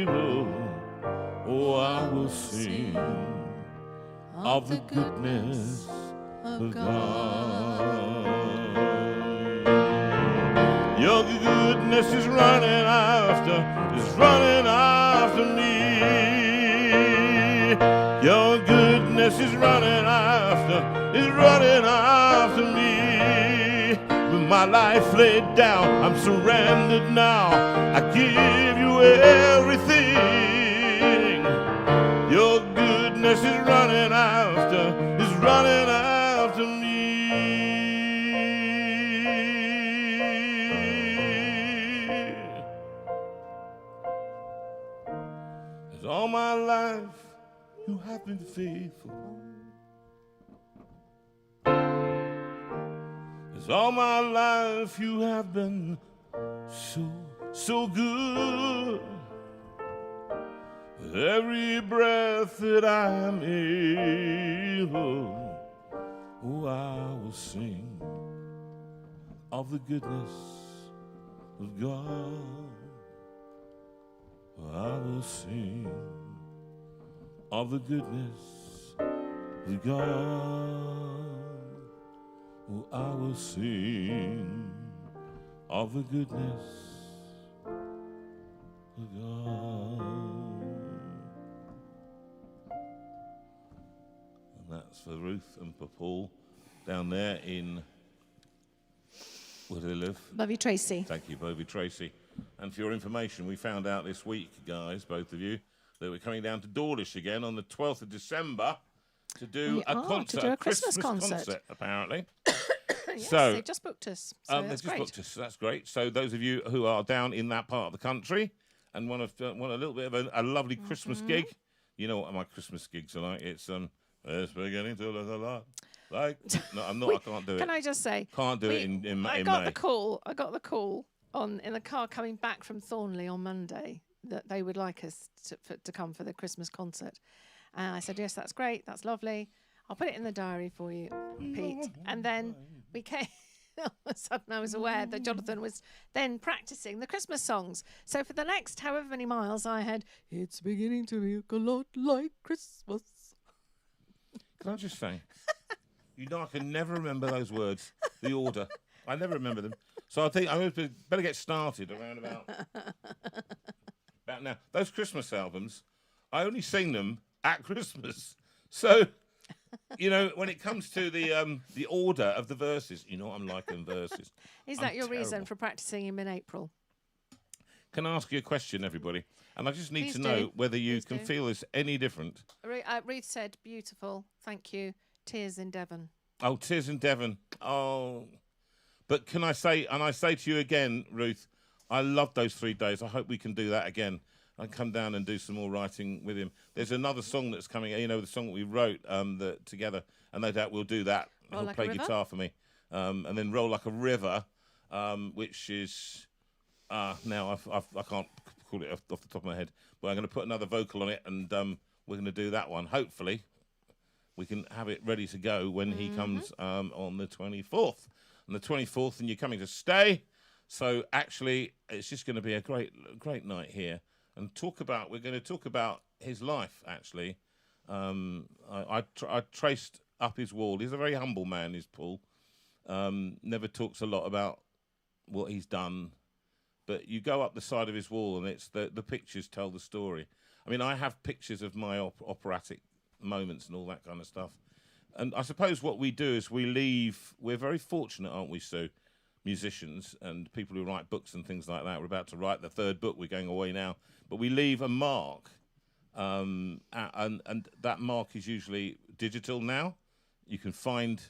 able, oh, I will sing of the goodness of God. Your goodness is running after me. Your goodness is running after me. With my life laid down, I'm surrendered now. I give you everything. Your goodness is running after me. 'Cause all my life you have been faithful. 'Cause all my life you have been so good. With every breath that I am able, oh, I will sing of the goodness of God. I will sing of the goodness of God. Oh, I will sing of the goodness of God. And that's for Ruth and for Paul down there in, where do they live?
Love you, Tracy.
Thank you, Bovey Tracy. And for your information, we found out this week, guys, both of you, that we're coming down to Dawlish again on the 12th of December to do a concert,
to do a Christmas
concert, apparently.
Yes,
So,
they've just booked us. So that's great.
booked us, so that's great. So those of you who are down in that part of the country and want a little bit of a lovely Christmas gig, you know what my Christmas gigs are like. It's beginning to look a lot like. No, I'm not. I can't do it.
Can I just say?
Can't do it in May.
I got the call in the car coming back from Thornley on Monday that they would like us to come for the Christmas concert. And I said, yes, that's great. That's lovely. I'll put it in the diary for you, Pete. And then we came. All of a sudden I was aware that Jonathan was then practicing the Christmas songs. So for the next however many miles I had, it's beginning to look a lot like Christmas.
Can I just say, you know, I can never remember those words, the order. I never remember them. So I think I better get started around about now. Those Christmas albums, I only sing them at Christmas. So, you know, when it comes to the order of the verses, you know what I'm like in verses.
Is that your
terrible.
reason for practicing him in April?
Can I ask you a question, everybody? And I just need
Please
to know
do.
whether you
Please
can
do.
feel this any different.
Ruth said, beautiful, thank you, tears in Devon.
Oh, Tears in Devon. Oh. But can I say, and I say to you again, Ruth, I love those 3 days. I hope we can do that again. I come down and do some more writing with him. There's another song that's coming, you know, the song that we wrote together, and no doubt we'll do that.
Roll
He'll
Like a
play
River?
guitar for me. And then Roll Like a River, which is, now I can't call it off the top of my head, but I'm going to put another vocal on it, and we're going to do that one. Hopefully, we can have it ready to go when he comes on the 24th. On the 24th, and you're coming to stay. So actually, it's just going to be a great night here. And we're going to talk about his life, actually. I traced up his wall. He's a very humble man, is Paul. Never talks a lot about what he's done. But you go up the side of his wall, and it's the pictures tell the story. I mean, I have pictures of my operatic moments and all that kind of stuff. And I suppose what we do is we're very fortunate, aren't we, Sue? Musicians and people who write books and things like that. We're about to write the 3rd book. We're going away now. But we leave a mark. And that mark is usually digital now. You can find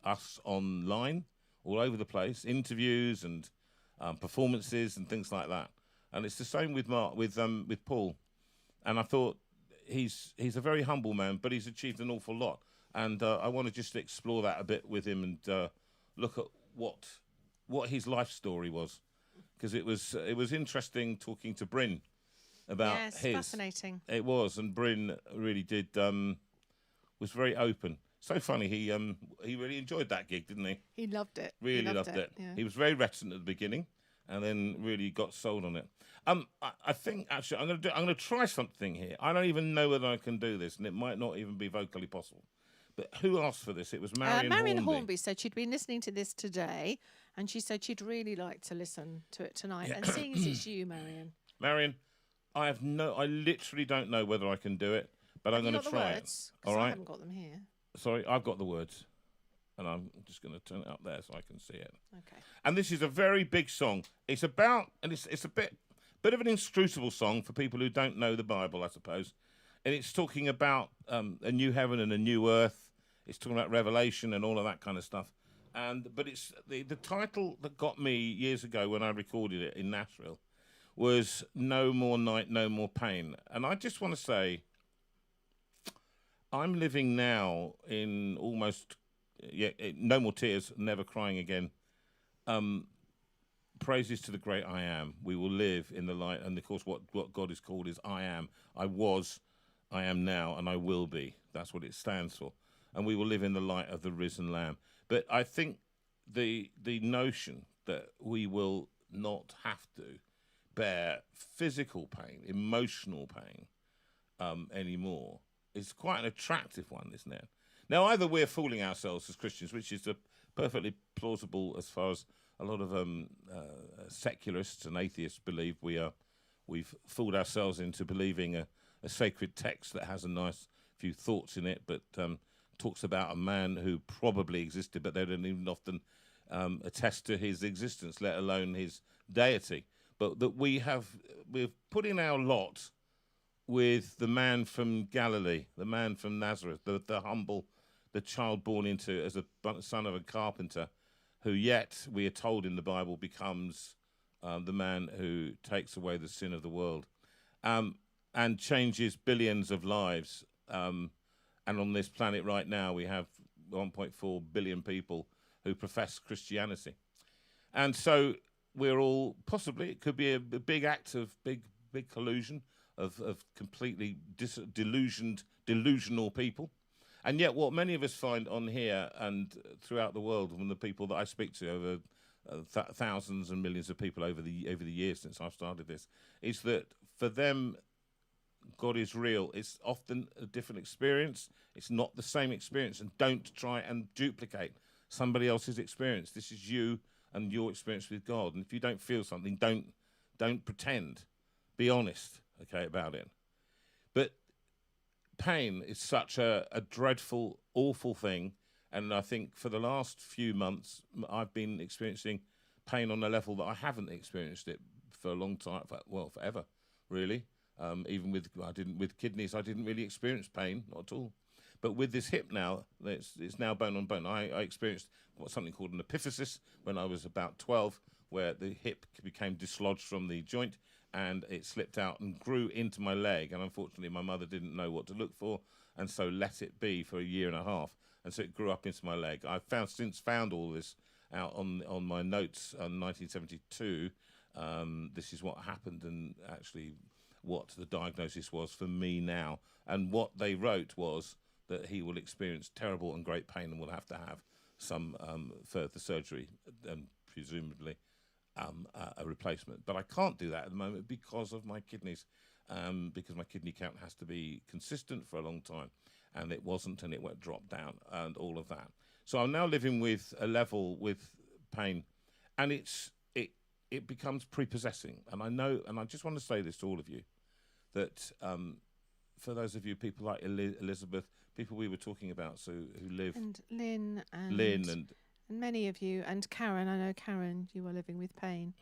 us online all over the place, interviews and performances and things like that. And it's the same with Paul. And I thought he's a very humble man, but he's achieved an awful lot. And I want to just explore that a bit with him and look at what his life story was. because it was interesting talking to Bryn about
Yes,
his.
fascinating.
It was, and Bryn really did was very open. So funny, he really enjoyed that gig, didn't he?
He loved it.
Really
He
loved it.
Yeah.
He was very reticent at the beginning, and then really got sold on it. I think actually I'm going to try something here. I don't even know whether I can do this, and it might not even be vocally possible. But who asked for this? It was Marion
Hornby said she'd been listening to this today, and she said she'd really like to listen to it tonight.
Yeah.
And seeing as it's you, Marion.
Marion, I literally don't know whether I can do it, but I'm going to try it. All right.
I haven't got them here.
Sorry, I've got the words, and I'm just going to turn it up there so I can see it.
Okay.
And this is a very big song. It's about, and it's a bit of an inscrutable song for people who don't know the Bible, I suppose. And it's talking about a new heaven and a new earth. It's talking about Revelation and all of that kind of stuff. But it's the title that got me years ago when I recorded it in Nashville was "No More Night, No More Pain." And I just want to say, I'm living now in almost, no more tears, never crying again. Praises to the great I am. We will live in the light. And of course, what God is called is I am. I was, I am now, and I will be. That's what it stands for. And we will live in the light of the risen Lamb. But I think the notion that we will not have to bear physical pain, emotional pain anymore is quite an attractive one, isn't it? Now, either we're fooling ourselves as Christians, which is perfectly plausible as far as a lot of secularists and atheists believe we've fooled ourselves into believing a sacred text that has a nice few thoughts in it, but talks about a man who probably existed, but they don't even often attest to his existence, let alone his deity. But that we're put in our lot with the man from Galilee, the man from Nazareth, the humble, the child born into as a son of a carpenter, who yet we are told in the Bible becomes the man who takes away the sin of the world and changes billions of lives. And on this planet right now, we have 1.4 billion people who profess Christianity. And so we're all possibly, it could be a big act of big collusion of completely delusional people. And yet what many of us find on here and throughout the world, from the people that I speak to over thousands and millions of people over the years since I've started this, is that for them, God is real. It's often a different experience. It's not the same experience. And don't try and duplicate somebody else's experience. This is you and your experience with God. And if you don't feel something, don't pretend. Be honest, okay, about it. But pain is such a dreadful, awful thing. And I think for the last few months, I've been experiencing pain on a level that I haven't experienced it for a long time, forever, really. Even with kidneys, I didn't really experience pain, not at all. But with this hip now, it's now bone on bone. I experienced something called an epiphysis when I was about 12, where the hip became dislodged from the joint and it slipped out and grew into my leg. And unfortunately, my mother didn't know what to look for, and so let it be for a year and a half. And so it grew up into my leg. I've since found all this out on my notes in 1972. This is what happened, and actually what the diagnosis was for me now. And what they wrote was that he will experience terrible and great pain and will have to have some further surgery and presumably a replacement. But I can't do that at the moment because of my kidneys, because my kidney count has to be consistent for a long time, and it wasn't, and it went drop down and all of that. So I'm now living with a level with pain, and it becomes prepossessing. And I know, and I just want to say this to all of you, that for those of you, people like Elizabeth, people we were talking about, so who live,
and Lynn
and
many of you, and Karen. I know Karen, you are living with pain,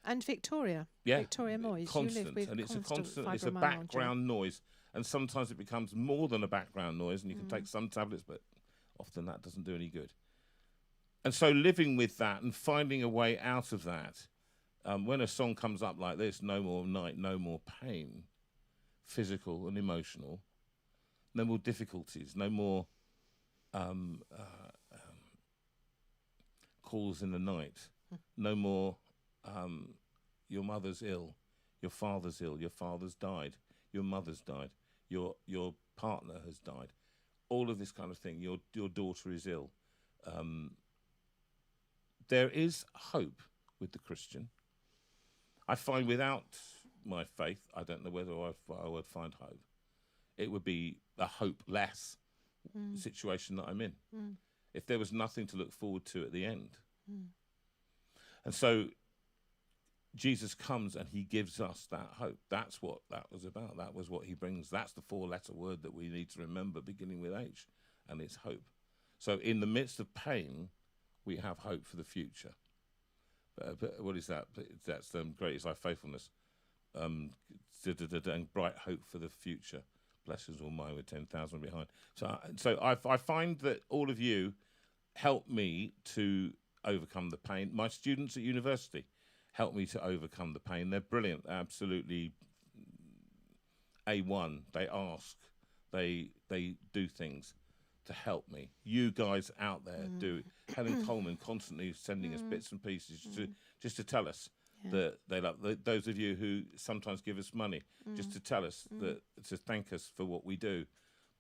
and Victoria,
yeah,
Victoria Moyes,
constant,
you live with
and it's
constant
it's a background noise, and sometimes it becomes more than a background noise, and you can take some tablets, but often that doesn't do any good. And so living with that and finding a way out of that, when a song comes up like this, "No More Night, No More Pain," physical and emotional, no more difficulties, no more calls in the night, no more your mother's ill, your father's ill, your father's died, your mother's died, your partner has died, all of this kind of thing. Your daughter is ill. There is hope with the Christian. I find without my faith, I don't know whether I would find hope. It would be a hopeless situation that I'm in. If there was nothing to look forward to at the end. And so Jesus comes and he gives us that hope. That's what that was about. That was what he brings. That's the 4-letter word that we need to remember, beginning with H, and it's hope. So in the midst of pain, we have hope for the future. But what is that? That's great is thy faithfulness, and bright hope for the future. Blessings all mine with 10,000 behind. So I find that all of you help me to overcome the pain. My students at university help me to overcome the pain. They're brilliant, absolutely A1. They ask, they do things to help me. You guys out there do. Helen Coleman constantly sending us bits and pieces just to tell us that they love. Those of you who sometimes give us money just to tell us that, to thank us for what we do.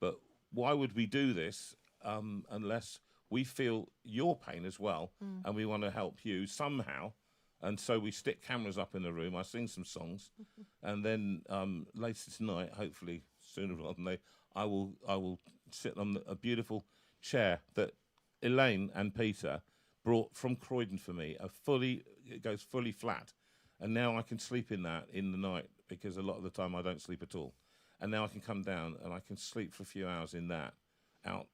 But why would we do this unless we feel your pain as well, and we want to help you somehow? And so we stick cameras up in the room. I sing some songs, and then later tonight, hopefully sooner rather than later, I will sit on a beautiful chair that Elaine and Peter brought from Croydon for me. It goes fully flat, and now I can sleep in that in the night, because a lot of the time I don't sleep at all. And now I can come down and I can sleep for a few hours in that,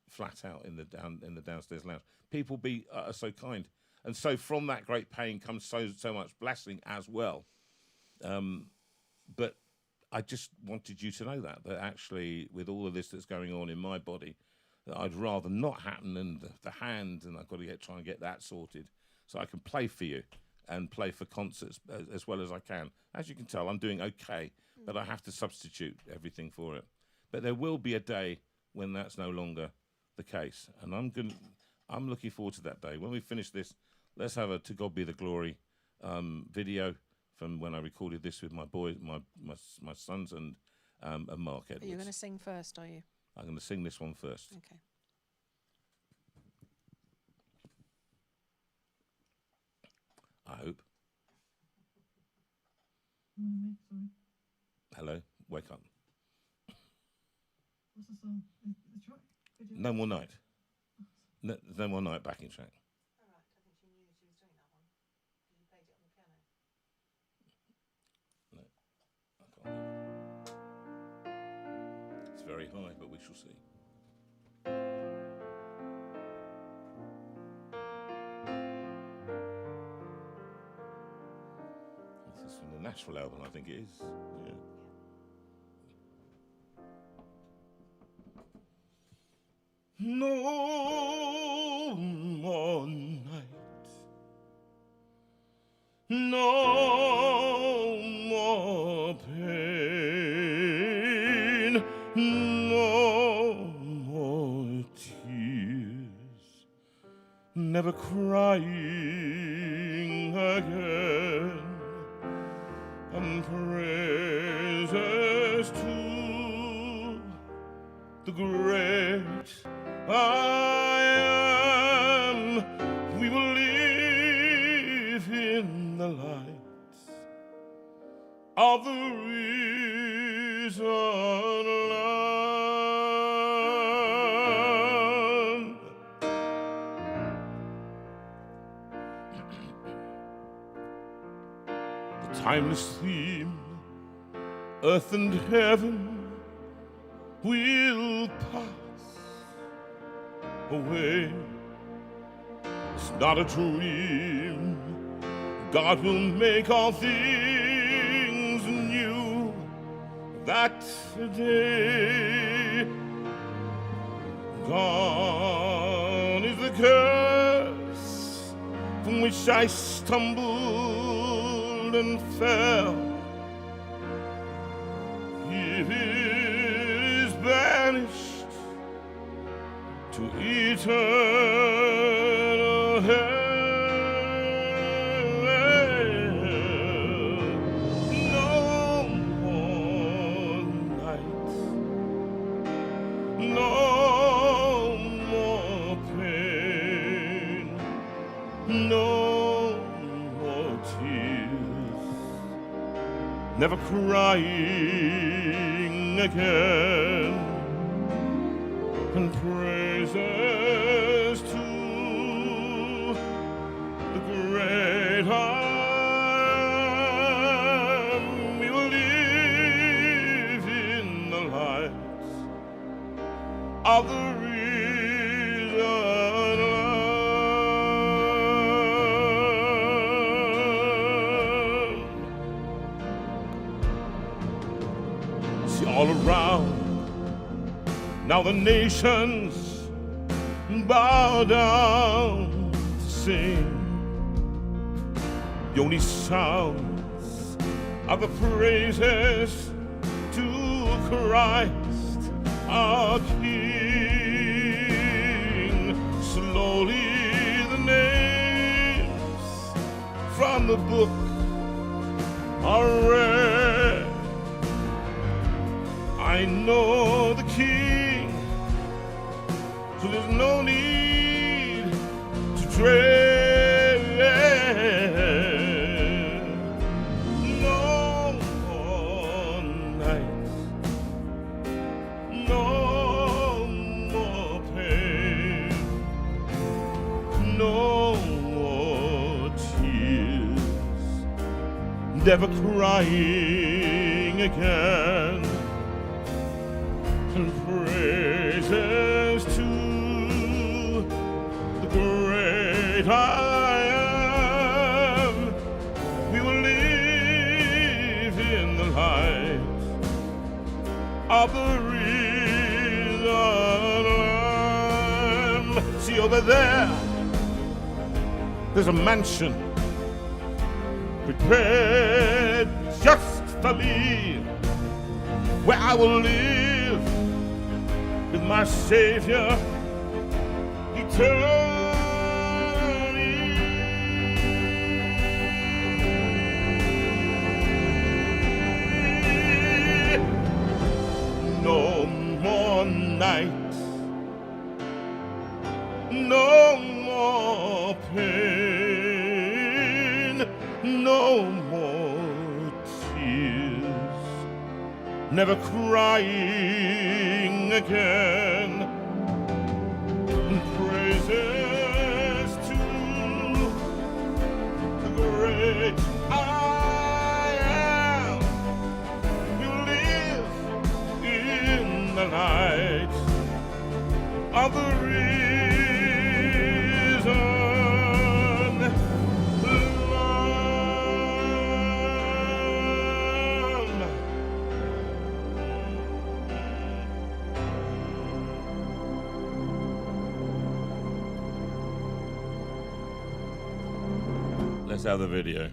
flat out in the downstairs lounge. People are so kind. And so from that great pain comes so much blessing as well. But I just wanted you to know that actually with all of this that's going on in my body, that I'd rather not happen, and the hand, and I've got to try and get that sorted so I can play for you and play for concerts as well as I can. As you can tell, I'm doing okay, but I have to substitute everything for it. But there will be a day when that's no longer the case, and I'm looking forward to that day. When we finish this, let's have a "To God Be the Glory" video from when I recorded this with my boys, my sons, and Mark Edwards.
Are you going to sing first, are you?
I'm going to sing this one first.
Okay.
I hope.
Sorry.
Hello, wake up.
What's the song? The track? Video?
No More Night. No More Night backing track.
All right, I think she knew she was doing that one because you played it on the piano.
No, I can't. It's very high, but we shall see. This is from the Nashville album, I think it is. Yeah. No more night, no more pain, no more tears, never crying again, and praises to the great I am. We will live in the light of the risen Lamb. The timeless theme, earth and heaven will pass away. It's not a dream. God will make all things new. That day, gone is the curse from which I stumbled and fell. It is banished to eternal hell. never crying again. And praises to the great I am. We will live in the light of the risen Lamb. See, all around now the nations bow down to sing. The only sounds are the praises to Christ our King. Slowly the names from the book are read. I know the King, so there's no need to dread. No more nights, no more pain, no more tears, never crying again. And praises to the great I am. We will live in the light of the risen Lamb. See over there, there's a mansion prepared just for me, where I will live with my Savior eternally. No more night, no more pain, no more tears, never crying again. And praises to the great I am. You live in the night of the risen Lamb. Let's have the video.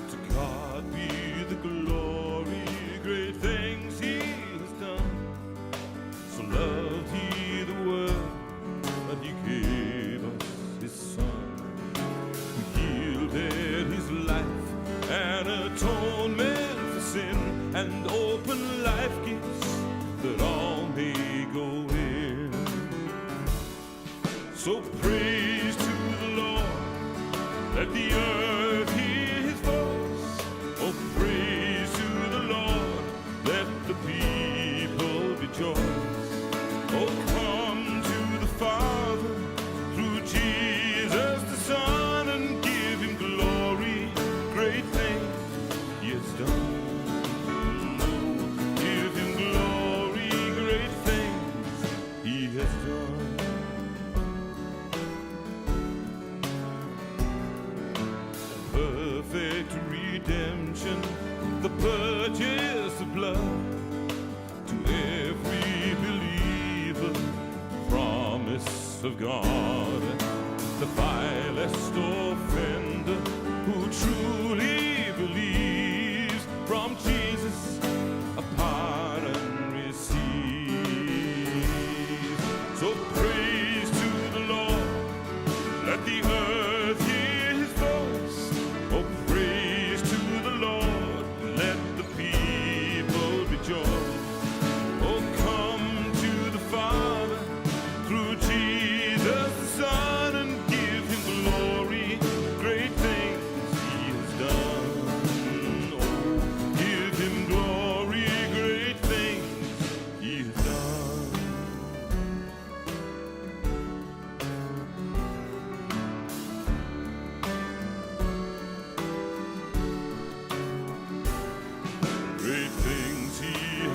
To God be the glory, great things He has done. So loved He the world that He gave us His Son. His life and atonement for sin, and open life gifts that all may go in. So praise to the Lord, let the earth hear His voice. Oh, praise to the Lord, let the people rejoice. Oh, come to the Father through Jesus the Son, and give Him glory, great things He has done. Give Him glory, great things He has done. Perfect redemption, the purchase of blood, to every believer, promise of God. The vilest offender who truly believes from Jesus a pardon receives. So praise to the Lord, let the earth hear His voice. Oh, praise to the Lord.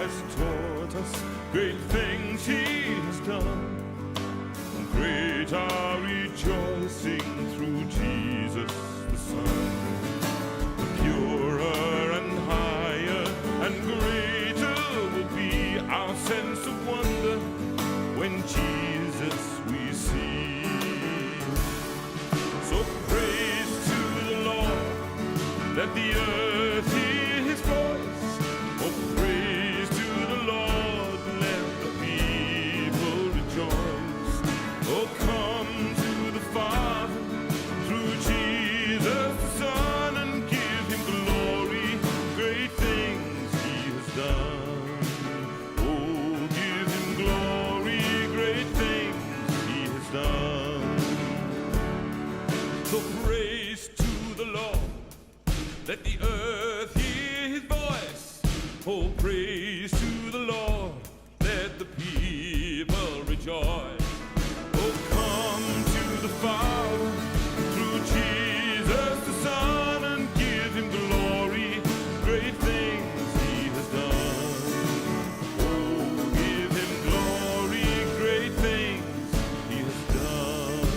has taught us, great things he has done. Great our rejoicing through Jesus the Son. The purer and higher and greater will be our sense of wonder when Jesus we see. So praise to the Lord, let the earth hear his voice. Oh, praise to the Lord, let the people rejoice. Oh, come to the Father through Jesus the Son and give him glory, great things he has done. Oh, give him glory, great things he has done. So praise to the Lord, let the earth hear his voice. Oh, praise to the Lord, let the people rejoice. Oh, come to the Father through Jesus the Son and give him glory, great things he has done. Oh, give him glory, great things he has done.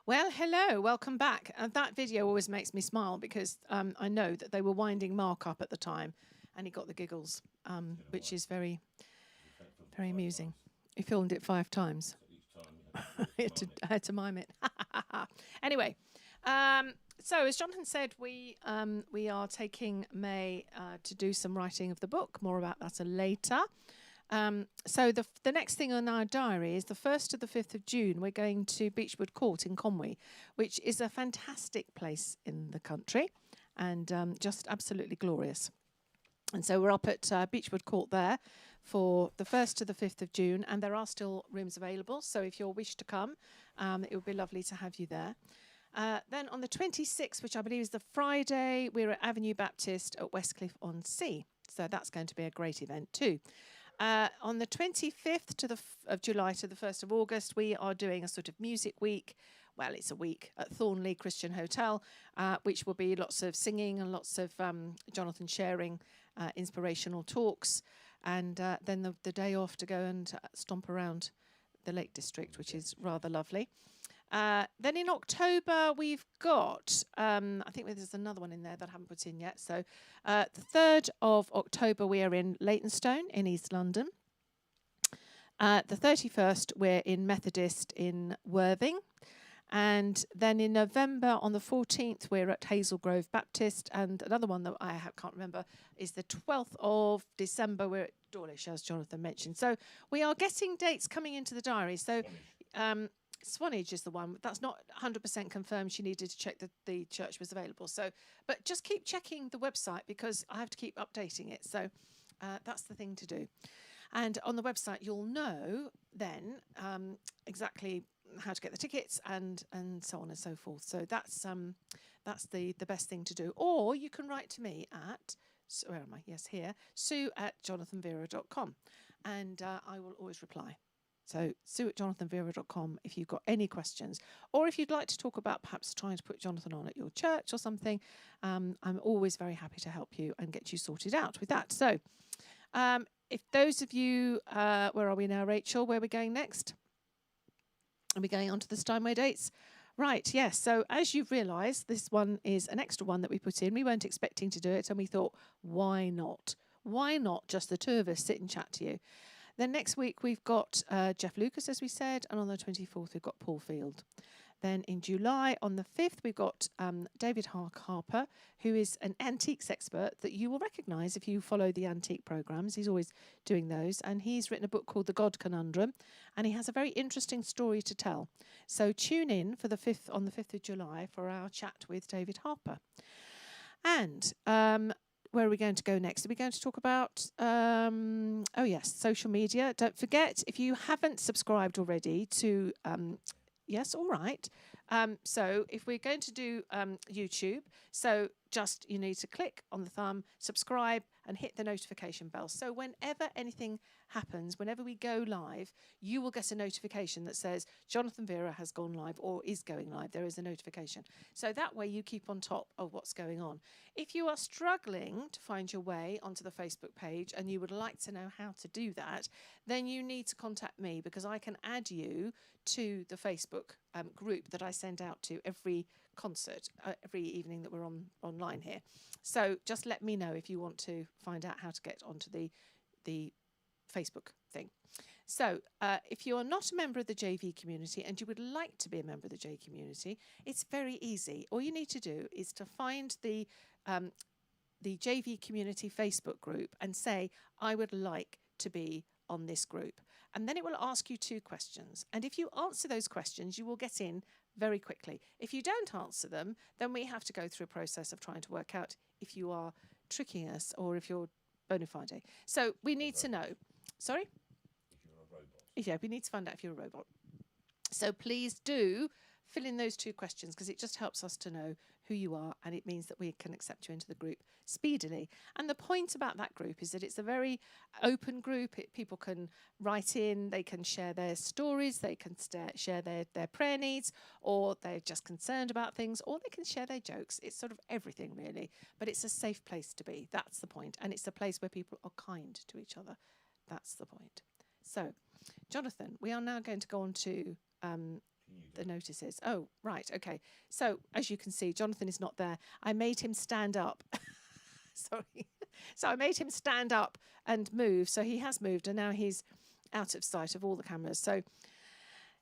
Well, hello, welcome back. That video always makes me smile because I know that they were winding Mark up at the time and he got the giggles, which is very, very amusing. He filmed it 5 times. I had to mime it. Anyway, so as Jonathan said, we are taking May to do some writing of the book. More about that later. So the next thing on our diary is the 1st to the 5th of June. We're going to Beechwood Court in Conwy, which is a fantastic place in the country and just absolutely glorious. And so we're up at Beechwood Court there for the 1st to the 5th of June, and there are still rooms available. So if you wish to come, it would be lovely to have you there. Then on the 26th, which I believe is the Friday, we're at Avenue Baptist at Westcliff-on-Sea. So that's going to be a great event too. On the 25th of July to the 1st of August, we are doing a sort of music week. Well, it's a week at Thornley Christian Hotel, which will be lots of singing and lots of Jonathan sharing inspirational talks. And then the day off to go and stomp around the Lake District, which is rather lovely. Then in October, we've got, I think there's another one in there that I haven't put in yet. So the 3rd of October, we are in Leytonstone in East London. The 31st, we're in Methodist in Worthing. And then in November, on the 14th, we're at Hazel Grove Baptist. And another one that I can't remember is the 12th of December, we're at Dawlish, as Jonathan mentioned. So we are getting dates coming into the diary. So Swanage is the one. That's not 100% confirmed. She needed to check that the church was available. So, but just keep checking the website because I have to keep updating it. So that's the thing to do. And on the website, you'll know then exactly how to get the tickets and so on and so forth. So that's the best thing to do. Or you can write to me at, where am I? Yes, here, sue@jonathanveira.com. And I will always reply. So sue@jonathanveira.com if you've got any questions. Or if you'd like to talk about perhaps trying to put Jonathan on at your church or something, I'm always very happy to help you and get you sorted out with that. So if those of you, where are we now, Rachel? Where are we going next? Are we going on to the Steinway dates? Right, yes. So as you've realised, this one is an extra one that we put in. We weren't expecting to do it, and we thought, why not? Why not just the 2 of us sit and chat to you? Then next week, we've got Jeff Lucas, as we said, and on the 24th, we've got Paul Field. Then in July, on the 5th, we've got David Harper, who is an antiques expert that you will recognise if you follow the antique programmes. He's always doing those. And he's written a book called The God Conundrum, and he has a very interesting story to tell. So tune in for on the 5th of July for our chat with David Harper. And where are we going to go next? Are we going to talk about, oh yes, social media? Don't forget, if you haven't subscribed already to, yes, all right. So if we're going to do YouTube, so just you need to click on the thumb, subscribe, and hit the notification bell. So whenever anything happens, whenever we go live, you will get a notification that says Jonathan Veira has gone live or is going live. There is a notification. So that way you keep on top of what's going on. If you are struggling to find your way onto the Facebook page and you would like to know how to do that, then you need to contact me, because I can add you to the Facebook group that I send out to every concert, every evening that we're online here. So just let me know if you want to find out how to get onto the Facebook thing. So if you are not a member of the JV community and you would like to be a member of the J community, it's very easy. All you need to do is to find the JV community Facebook group and say, I would like to be on this group. And then it will ask you 2 questions. And if you answer those questions, you will get in very quickly. If you don't answer them, then we have to go through a process of trying to work out if you are tricking us or if you're bona fide. So we need to know. Sorry?
If you're a robot.
Yeah, we need to find out if you're a robot. So please do fill in those 2 questions, because it just helps us to know who you are, and it means that we can accept you into the group speedily. And the point about that group is that it's a very open group. People can write in, they can share their stories, they can share their prayer needs, or they're just concerned about things, or they can share their jokes. It's sort of everything, really. But it's a safe place to be. That's the point. And it's a place where people are kind to each other. That's the point. So, Jonathan, we are now going to go on to the notices. Oh, right. Okay. So, as you can see, Jonathan is not there. I made him stand up. Sorry. So I made him stand up and move. So he has moved, and now he's out of sight of all the cameras. So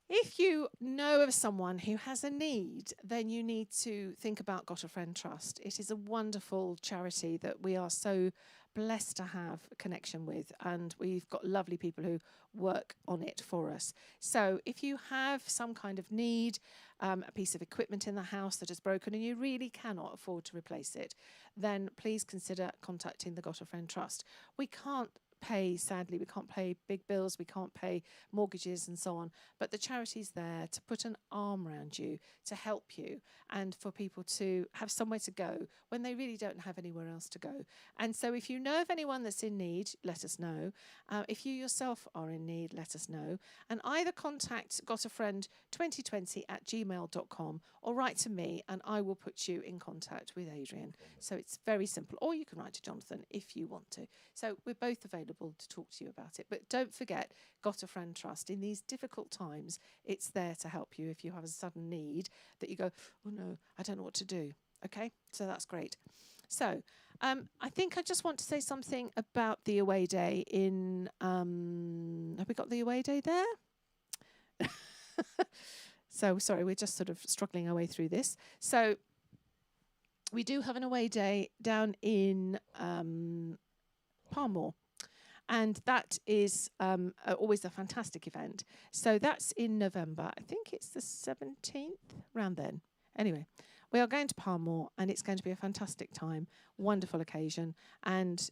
if you know of someone who has a need, then you need to think about Got a Friend Trust. It is a wonderful charity that we are so blessed to have a connection with, and we've got lovely people who work on it for us. So if you have some kind of need, a piece of equipment in the house that is broken and you really cannot afford to replace it, then please consider contacting the Got a Friend Trust. We can't pay, sadly, we can't pay big bills, we can't pay mortgages and so on, but the charity's there to put an arm around you, to help you, and for people to have somewhere to go when they really don't have anywhere else to go. And so if you know of anyone that's in need, let us know. If you yourself are in need, let us know. And either contact gotafriend2020@gmail.com or write to me, and I will put you in contact with Adrian. So it's very simple. Or you can write to Jonathan if you want to. So we're both available to talk to you about it. But don't forget, Got a Friend Trust. In these difficult times, it's there to help you if you have a sudden need that you go, oh no, I don't know what to do. Okay, so that's great. So I think I just want to say something about the away day in, have we got the away day there? So sorry, we're just sort of struggling our way through this. So we do have an away day down in Parmore. And that is always a fantastic event. So that's in November. I think it's the 17th, around then. Anyway, we are going to Parmore, and it's going to be a fantastic time, wonderful occasion. And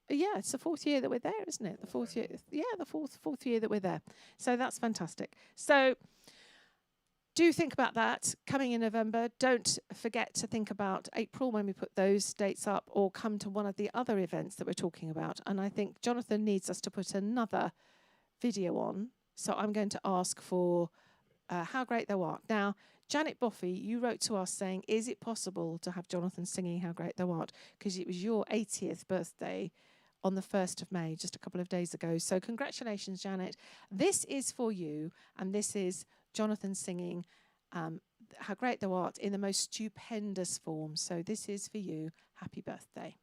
yeah, it's the 4th year that we're there, isn't it? The 4th year. Yeah, the fourth year that we're there. So that's fantastic. So do think about that coming in November. Don't forget to think about April when we put those dates up, or come to one of the other events that we're talking about. And I think Jonathan needs us to put another video on. So I'm going to ask for How Great Thou Art. Now, Janet Boffey, you wrote to us saying, is it possible to have Jonathan singing How Great Thou Art? Because it was your 80th birthday on the 1st of May, just a couple of days ago. So congratulations, Janet. This is for you, and this is Jonathan singing How Great Thou Art in the most stupendous form. So this is for you. Happy birthday.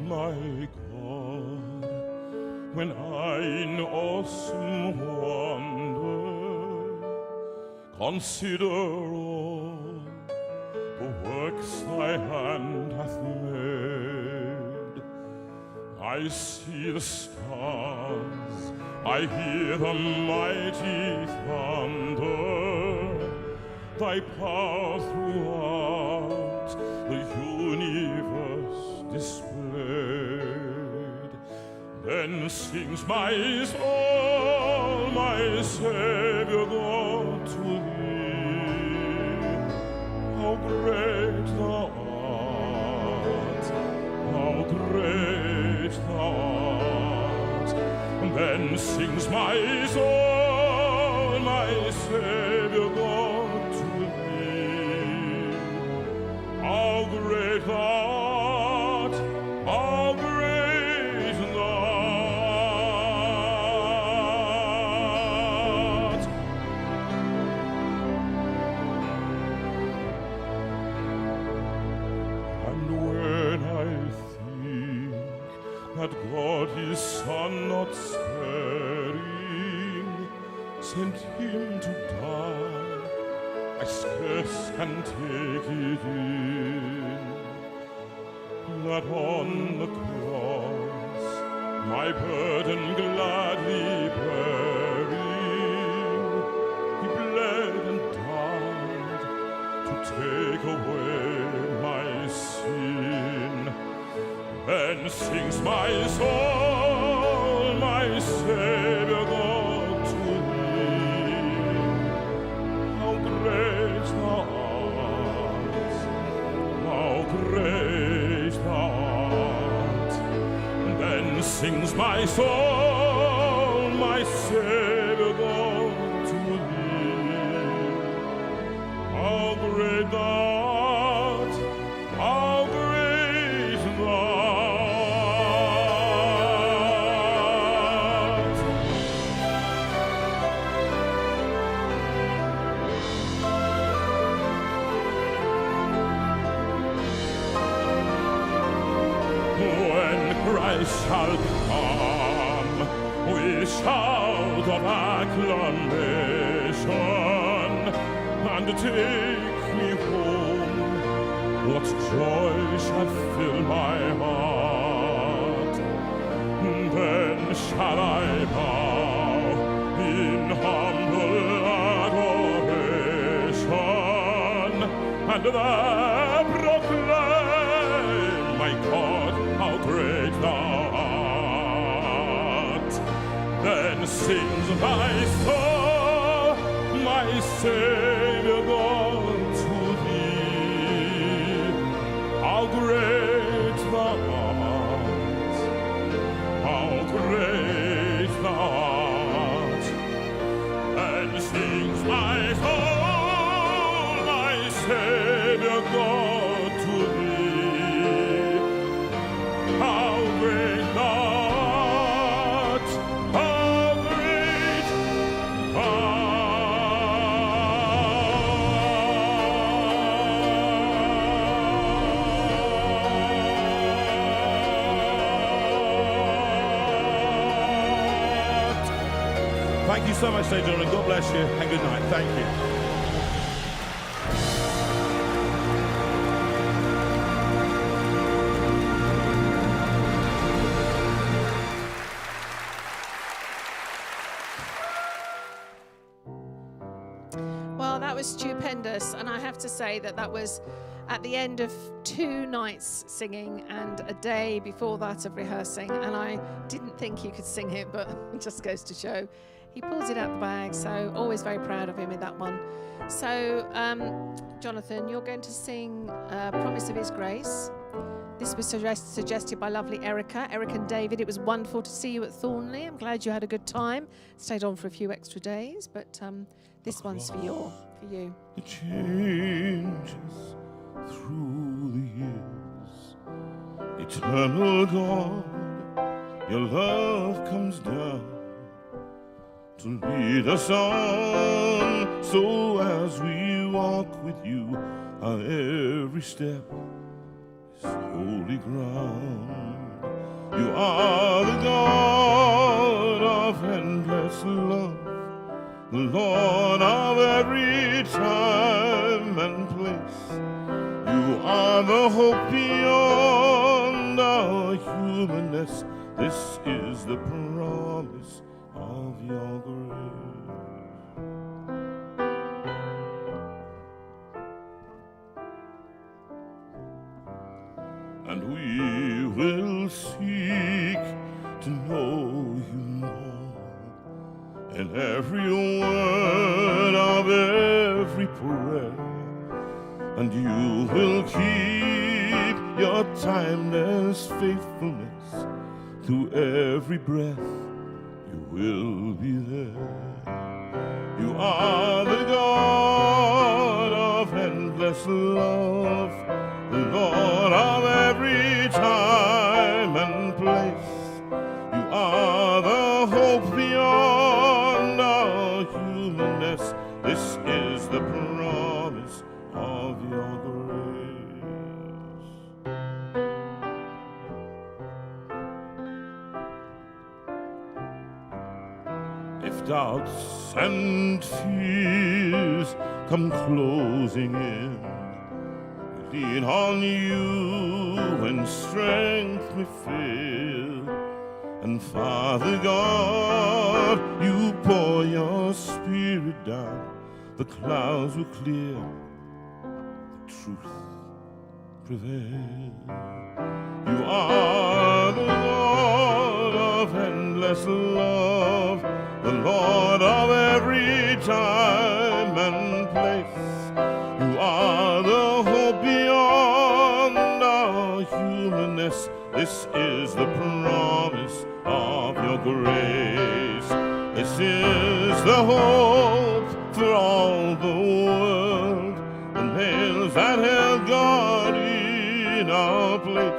My God, when I in awesome wonder Consider all the works thy hand hath made. I see the stars, I hear the mighty thunder, thy power throughout the universe displayed. Then sings my soul, my Savior God, to thee. How great thou art, how great thou art. Then sings my soul, my Savior God, to thee. How great thou art, how great thou art. And when I think that God his Son not sparing sent him to die, I scarce can take it in, that on the cross my burden gladly bearing, he bled and died to take away my sin. Then sings my soul, my Savior God, to thee. How great thou art, how great thou art. Then sings my soul, my Savior God, to thee. How great thou art, how great thou art. When Christ shall come with shout of acclamation and take me home, what joy shall fill my heart? Then shall I bow in humble adoration and there proclaim, my God, how great thou art. Then sings my soul, my Savior God, to thee. How great thou art, how great thou art. And sings my soul, my Savior God, to thee. How great thou art, how great thou art. Thank you so much, ladies and gentlemen. God bless you and good night. Thank you.
Well, that was stupendous, and I have to say that was at the end of 2 nights singing and a day before that of rehearsing, and I didn't think he could sing it, but it just goes to show he pulls it out the bag, so always very proud of him in that one. So, Jonathan, you're going to sing Promise of His Grace. This was suggested by lovely Erica and David. It was wonderful to see you at Thornley. I'm glad you had a good time. Stayed on for a few extra days, but this one's for you.
The changes through the years, eternal God, your love comes down to lead us on. So as we walk with you, our every step is holy ground. You are the God of endless love, the Lord of every time and place. You are the hope beyond our humanness. This is the promise of your grace. And we will seek to know you more, and every word of every prayer, and you will keep your timeless faithfulness through every breath. You will be there. You are the God of endless love, the Lord of every time and place. You are the hope beyond our humanness. This is the promise of your grace. If doubts and fears come closing in, lean on you when strength may fail. And Father God, you pour your spirit down, the clouds will clear, the truth prevail. You are the Lord of endless love, the Lord of every time and place. You are the hope beyond our humanness. This is the promise of your grace. This is the hope for all the world, the nails that held God in our place.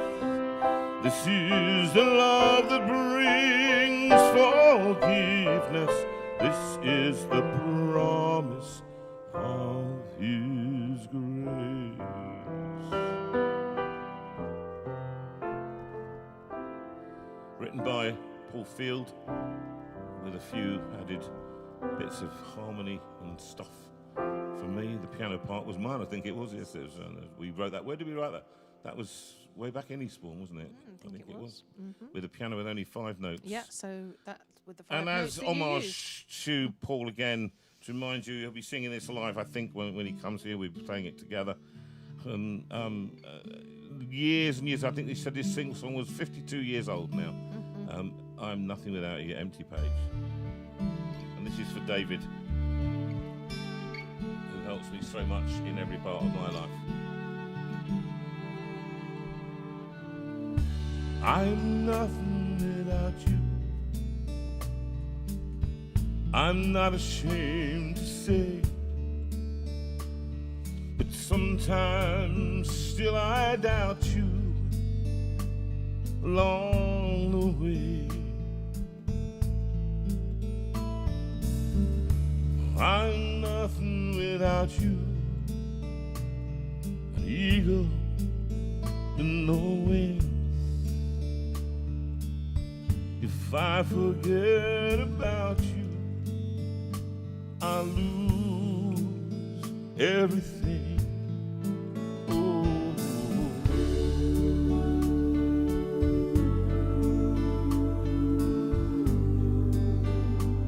This is the love that brings forgiveness. This is the promise of His grace. Written by Paul Field, with a few added bits of harmony and stuff. For me, the piano part was mine. I think it was. Yes, it was, we wrote that. Where did we write that? That was way back in Eastbourne, wasn't it?
I think it was. Mm-hmm.
With a piano with only 5 notes.
Yeah, so that with the 5
and
notes
as
that you used.
homage to Paul again, to remind you, he'll be singing this live, I think, when he comes here. We'll be playing it together. Years and years, I think they said this single song was 52 years old now. Mm-hmm. I'm Nothing Without You, Empty Page. And this is for David, who helps me so much in every part of my life. I'm nothing without you. I'm not ashamed to say, but sometimes still I doubt you along the way. I'm nothing without you, an eagle with no wings. If I forget about you, I lose everything.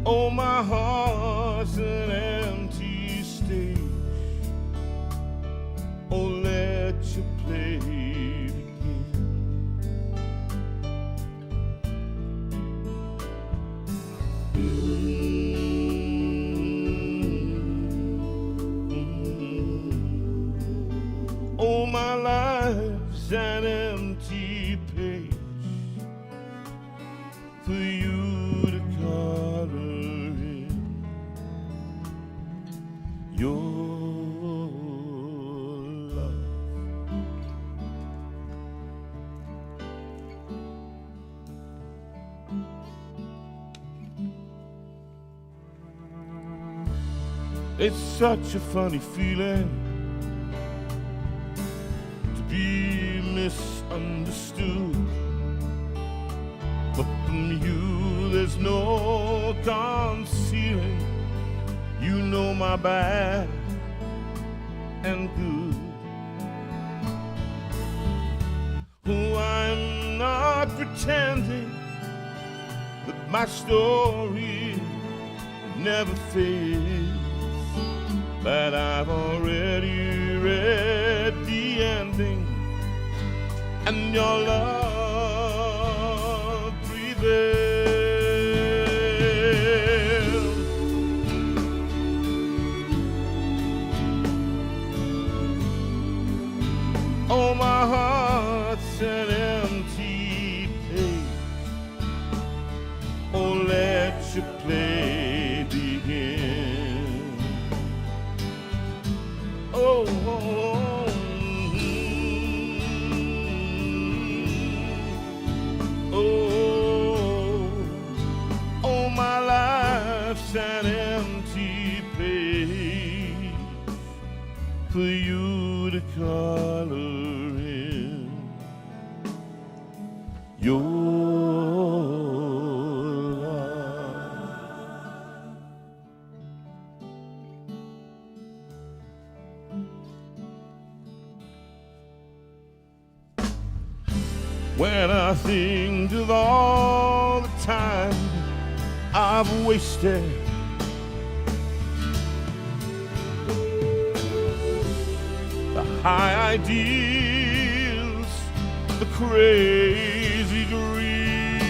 Oh, my heart's an empty stage. Oh, let you play begin. Oh, my life's an empty page for you to color in your love. It's such a funny feeling to be misunderstood, but from you there's no concealing know my bad and good. Oh, I'm not pretending that my story never fades, but I've already read the ending, and your love prevails. Oh, my heart's an empty page. Oh, let your play begin. Oh, oh, oh, oh, my life's an empty page for you to color in your life. When I think of all the time I've wasted, the high ideals, the crazy dreams,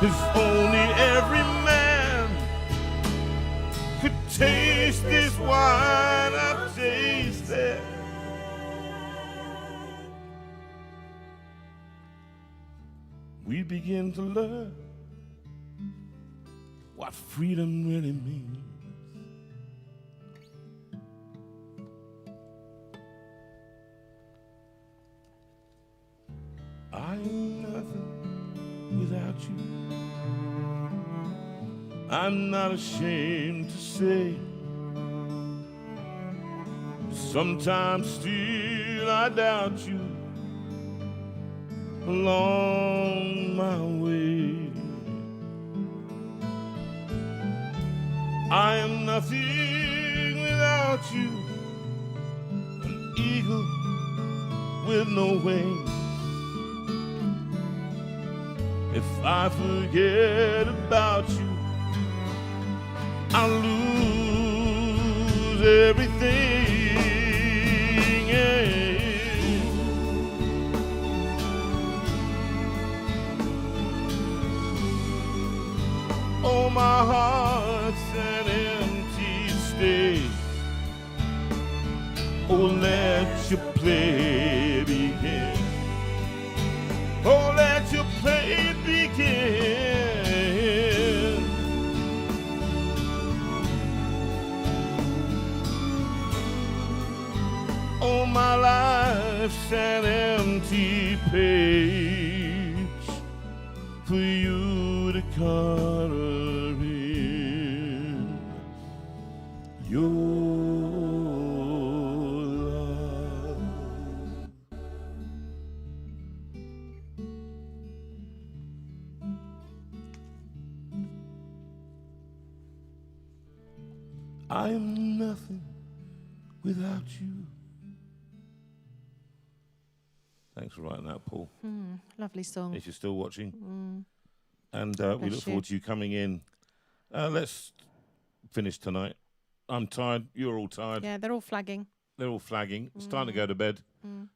if only every man could taste this wine I've tasted. We begin to learn what freedom really means. I'm nothing without you. I'm not ashamed to say, sometimes still I doubt you along my way. I am nothing without you, an eagle with no wings. If I forget about you, I'll lose everything. Yeah. Oh, my heart's an empty stage. Oh, let your play begin. Oh, let your play begin. Oh, my life's an empty page for you to color in your love. I am nothing without you. Thanks for writing that, Paul.
Lovely song.
If you're still watching. And we
Bless
look forward to you coming in. Let's finish tonight. I'm tired. You're all tired.
Yeah, they're all flagging.
They're all flagging. It's time to go to bed.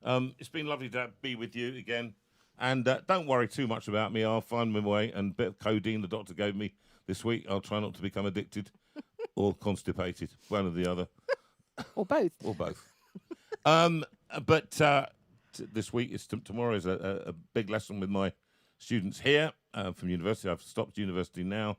It's been lovely to be with you again. And don't worry too much about me. I'll find my way. And a bit of codeine the doctor gave me this week. I'll try not to become addicted or constipated. One or the other.
Or both.
Or both. But this week, tomorrow is a big lesson with my students here from university. I've stopped university now,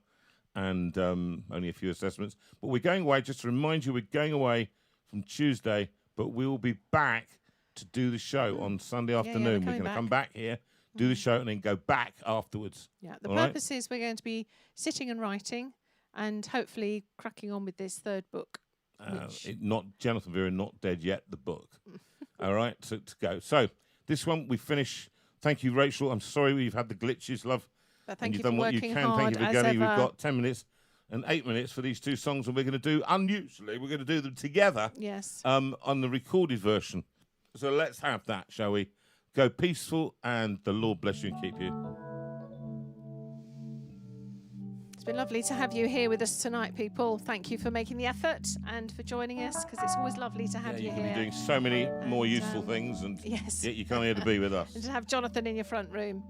and only a few assessments. But we're going away. Just to remind you, we're going away from Tuesday, but we will be back to do the show on Sunday afternoon. We're going to come back here, do the show, and then go back afterwards.
Yeah, the purpose is we're going to be sitting and writing and hopefully cracking on with this third book.
Jonathan Veira, not dead yet, the book. All right, so to go. So this one we finish. Thank you, Rachel. I'm sorry we've had the glitches, love.
But thank
and
you
you've
for
done what you
working
can.
hard
Thank you for
as
getting. We've
ever.
got 10 minutes and 8 minutes for these two songs, and we're going to do, unusually, we're going to do them together.
Yes.
On the recorded version. So let's have that, shall we? Go peaceful, and the Lord bless you and keep you.
It's been lovely to have you here with us tonight, people. Thank you for making the effort and for joining us, because it's always lovely to have you
You could
here.
be doing so many more
And,
useful things, and
yes.
yet you come here to be with us.
And to have Jonathan in your front room.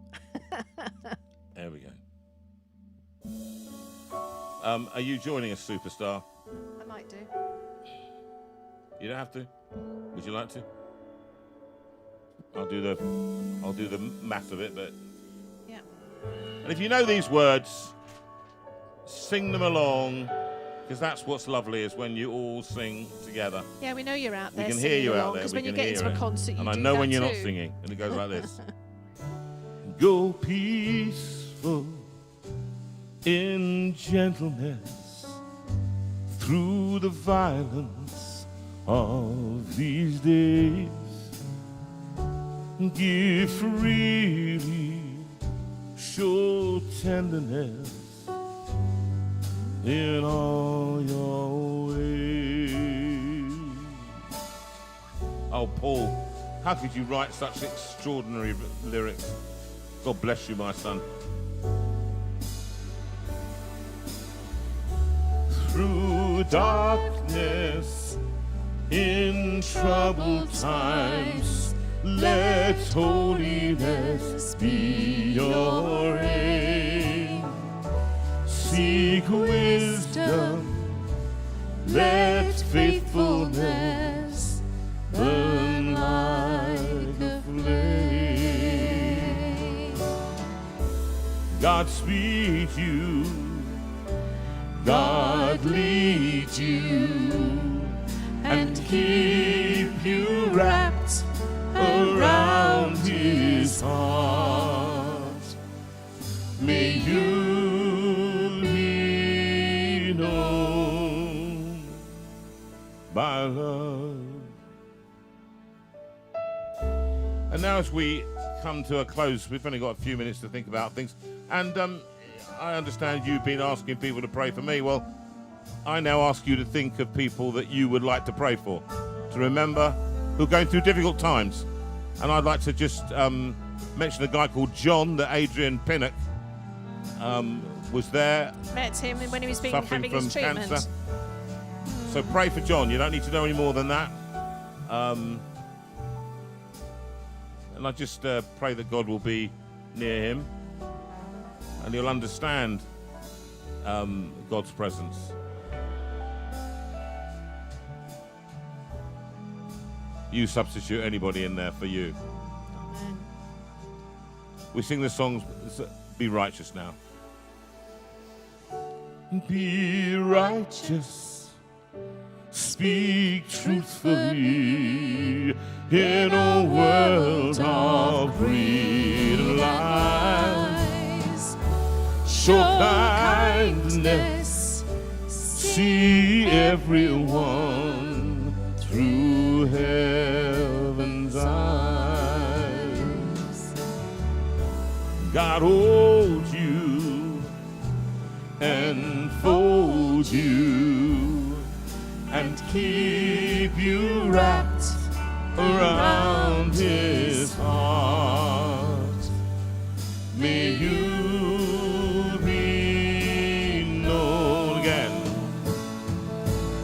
There we go. Are you joining us, superstar?
I might do.
You don't have to. Would you like to? I'll do the math of it, but.
Yeah.
And if you know these words, sing them along, because that's what's lovely, is when you all sing together.
Yeah, we know you're out
We
there.
can hear you
singing
out
along,
there.
because
We
when you
can
get
hear
into a
it.
concert, you
And I
do
know
that
when you're not
too.
singing, and it goes like this. Go peaceful in gentleness through the violence of these days. Give freely, show tenderness in all your ways. Oh, Paul, how could you write such extraordinary lyrics? God bless you, my son. Through darkness, in troubled times, let holiness be your aim. Seek wisdom, let faithfulness burn like a flame. God speed you, God lead you, and keep you wrapped around His heart. May you be known by love. And now, as we come to a close, we've only got a few minutes to think about things. And I understand you've been asking people to pray for me. Well, I now ask you to think of people that you would like to pray for, to remember, who are going through difficult times. And I'd like to just mention a guy called John, that Adrian Pinnock was there.
Met him when he was
Suffering
having
from
his treatment.
cancer. So pray for John. You don't need to know any more than that. And I just pray that God will be near him and he'll understand God's presence. You substitute anybody in there for you.
Amen.
We sing the songs, Be Righteous now. Be righteous, speak truthfully in a world of greed and lies. Show kindness, see everyone through heaven's eyes. God hold you and fold you and keep you wrapped around his heart. May you be known again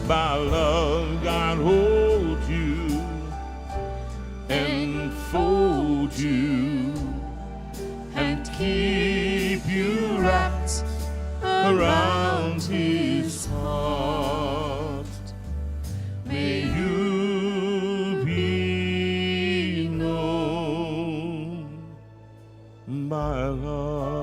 by love. God hold you and fold you and keep you wrapped around his heart. May you be known by love.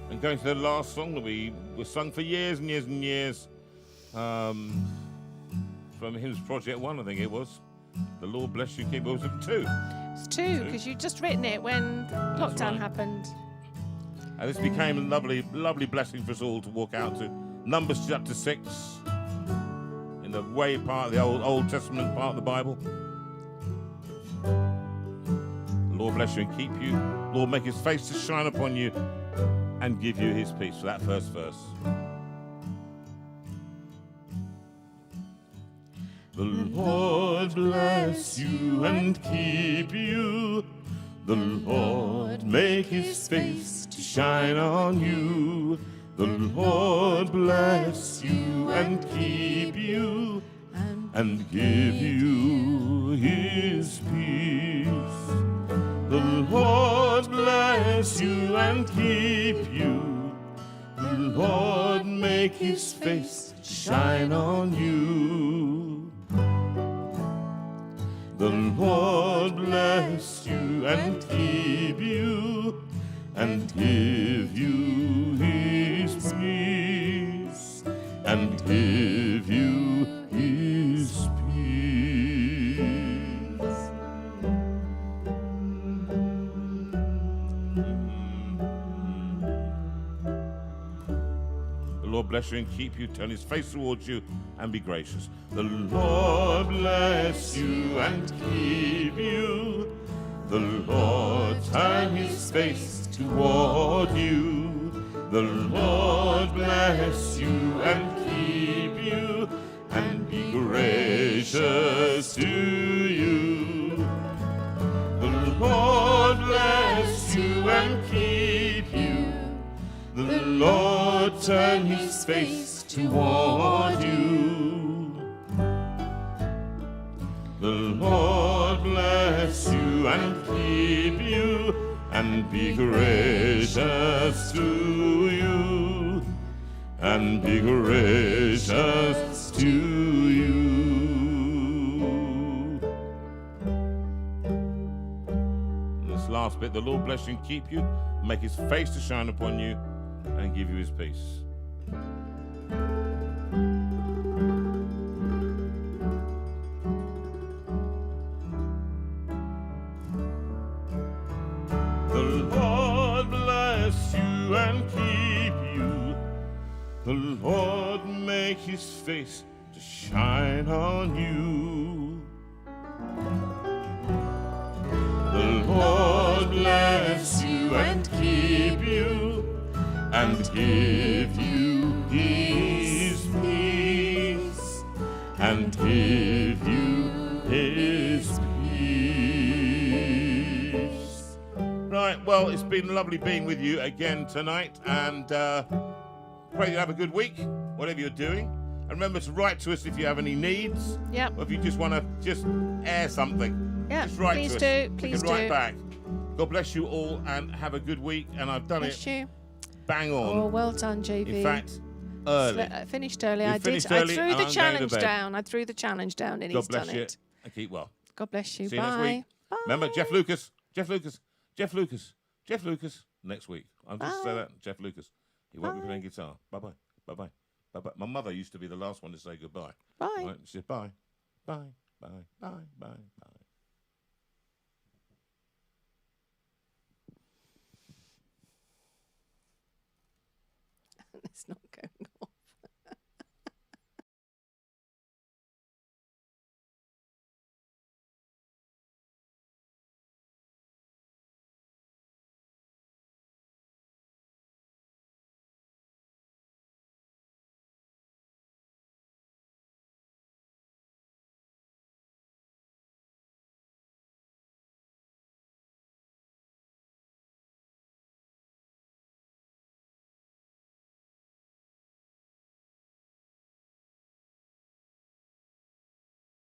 And going to the last song that we sung for years and years and years, for from Hymns Project 1, I think it was. The Lord bless you, keep. Was it 2?
It's 2 because you'd just written it when lockdown
right.
happened.
And this became a lovely, lovely blessing for us all to walk out to. Numbers chapter 6, in the way part of the Old Testament part of the Bible. The Lord bless you and keep you. Lord make His face to shine upon you and give you His peace. For that first verse. The Lord bless you and keep you. The Lord make His face to shine on you. The Lord bless you and keep you and give you His peace. The Lord bless you and keep you. The Lord make His face to shine on you. The Lord bless you and keep you and give you His peace and give you His peace. The Lord bless you and keep you, turn His face towards you and be gracious. The Lord bless you and keep you. The Lord turn His face toward you. The Lord bless you and keep you and be gracious to you. The Lord bless you and keep you. The Lord turn His face toward you. The Lord bless you and keep you and be gracious to you and be gracious to you. And this last bit, the Lord bless you and keep you, make His face to shine upon you and give you His peace. The Lord bless you and keep you. The Lord make His face to shine on you. The Lord bless you and keep you and give you His peace and give you His peace. Right, well, it's been lovely being with you again tonight, and pray you have a good week, whatever you're doing. And remember to write to us if you have any needs.
Yep.
Or if you just want to just air something.
Yep.
Just write
Please
to us.
do.
We
Please
can write
do.
back. God bless you all and have a good week. And I've done
Bless
it
you.
bang on.
Oh, well done, JB.
In fact, early.
Finished early.
We
I did.
finished
I
early
threw
and
the
I'm going to
challenge
bed.
down. I threw the challenge down, and
God
he's
bless
done
you
it.
and keep well.
God bless you.
See you
Bye.
next week.
Bye.
Remember, Jeff Lucas next week. I'm just
Bye.
saying that, Jeff Lucas. He won't be
Bye.
playing guitar. Bye-bye. Bye-bye. Bye-bye. My mother used to be the last one to say goodbye.
Bye.
Right? She said bye. Bye. Bye. Bye. Bye. Bye.
It's not going.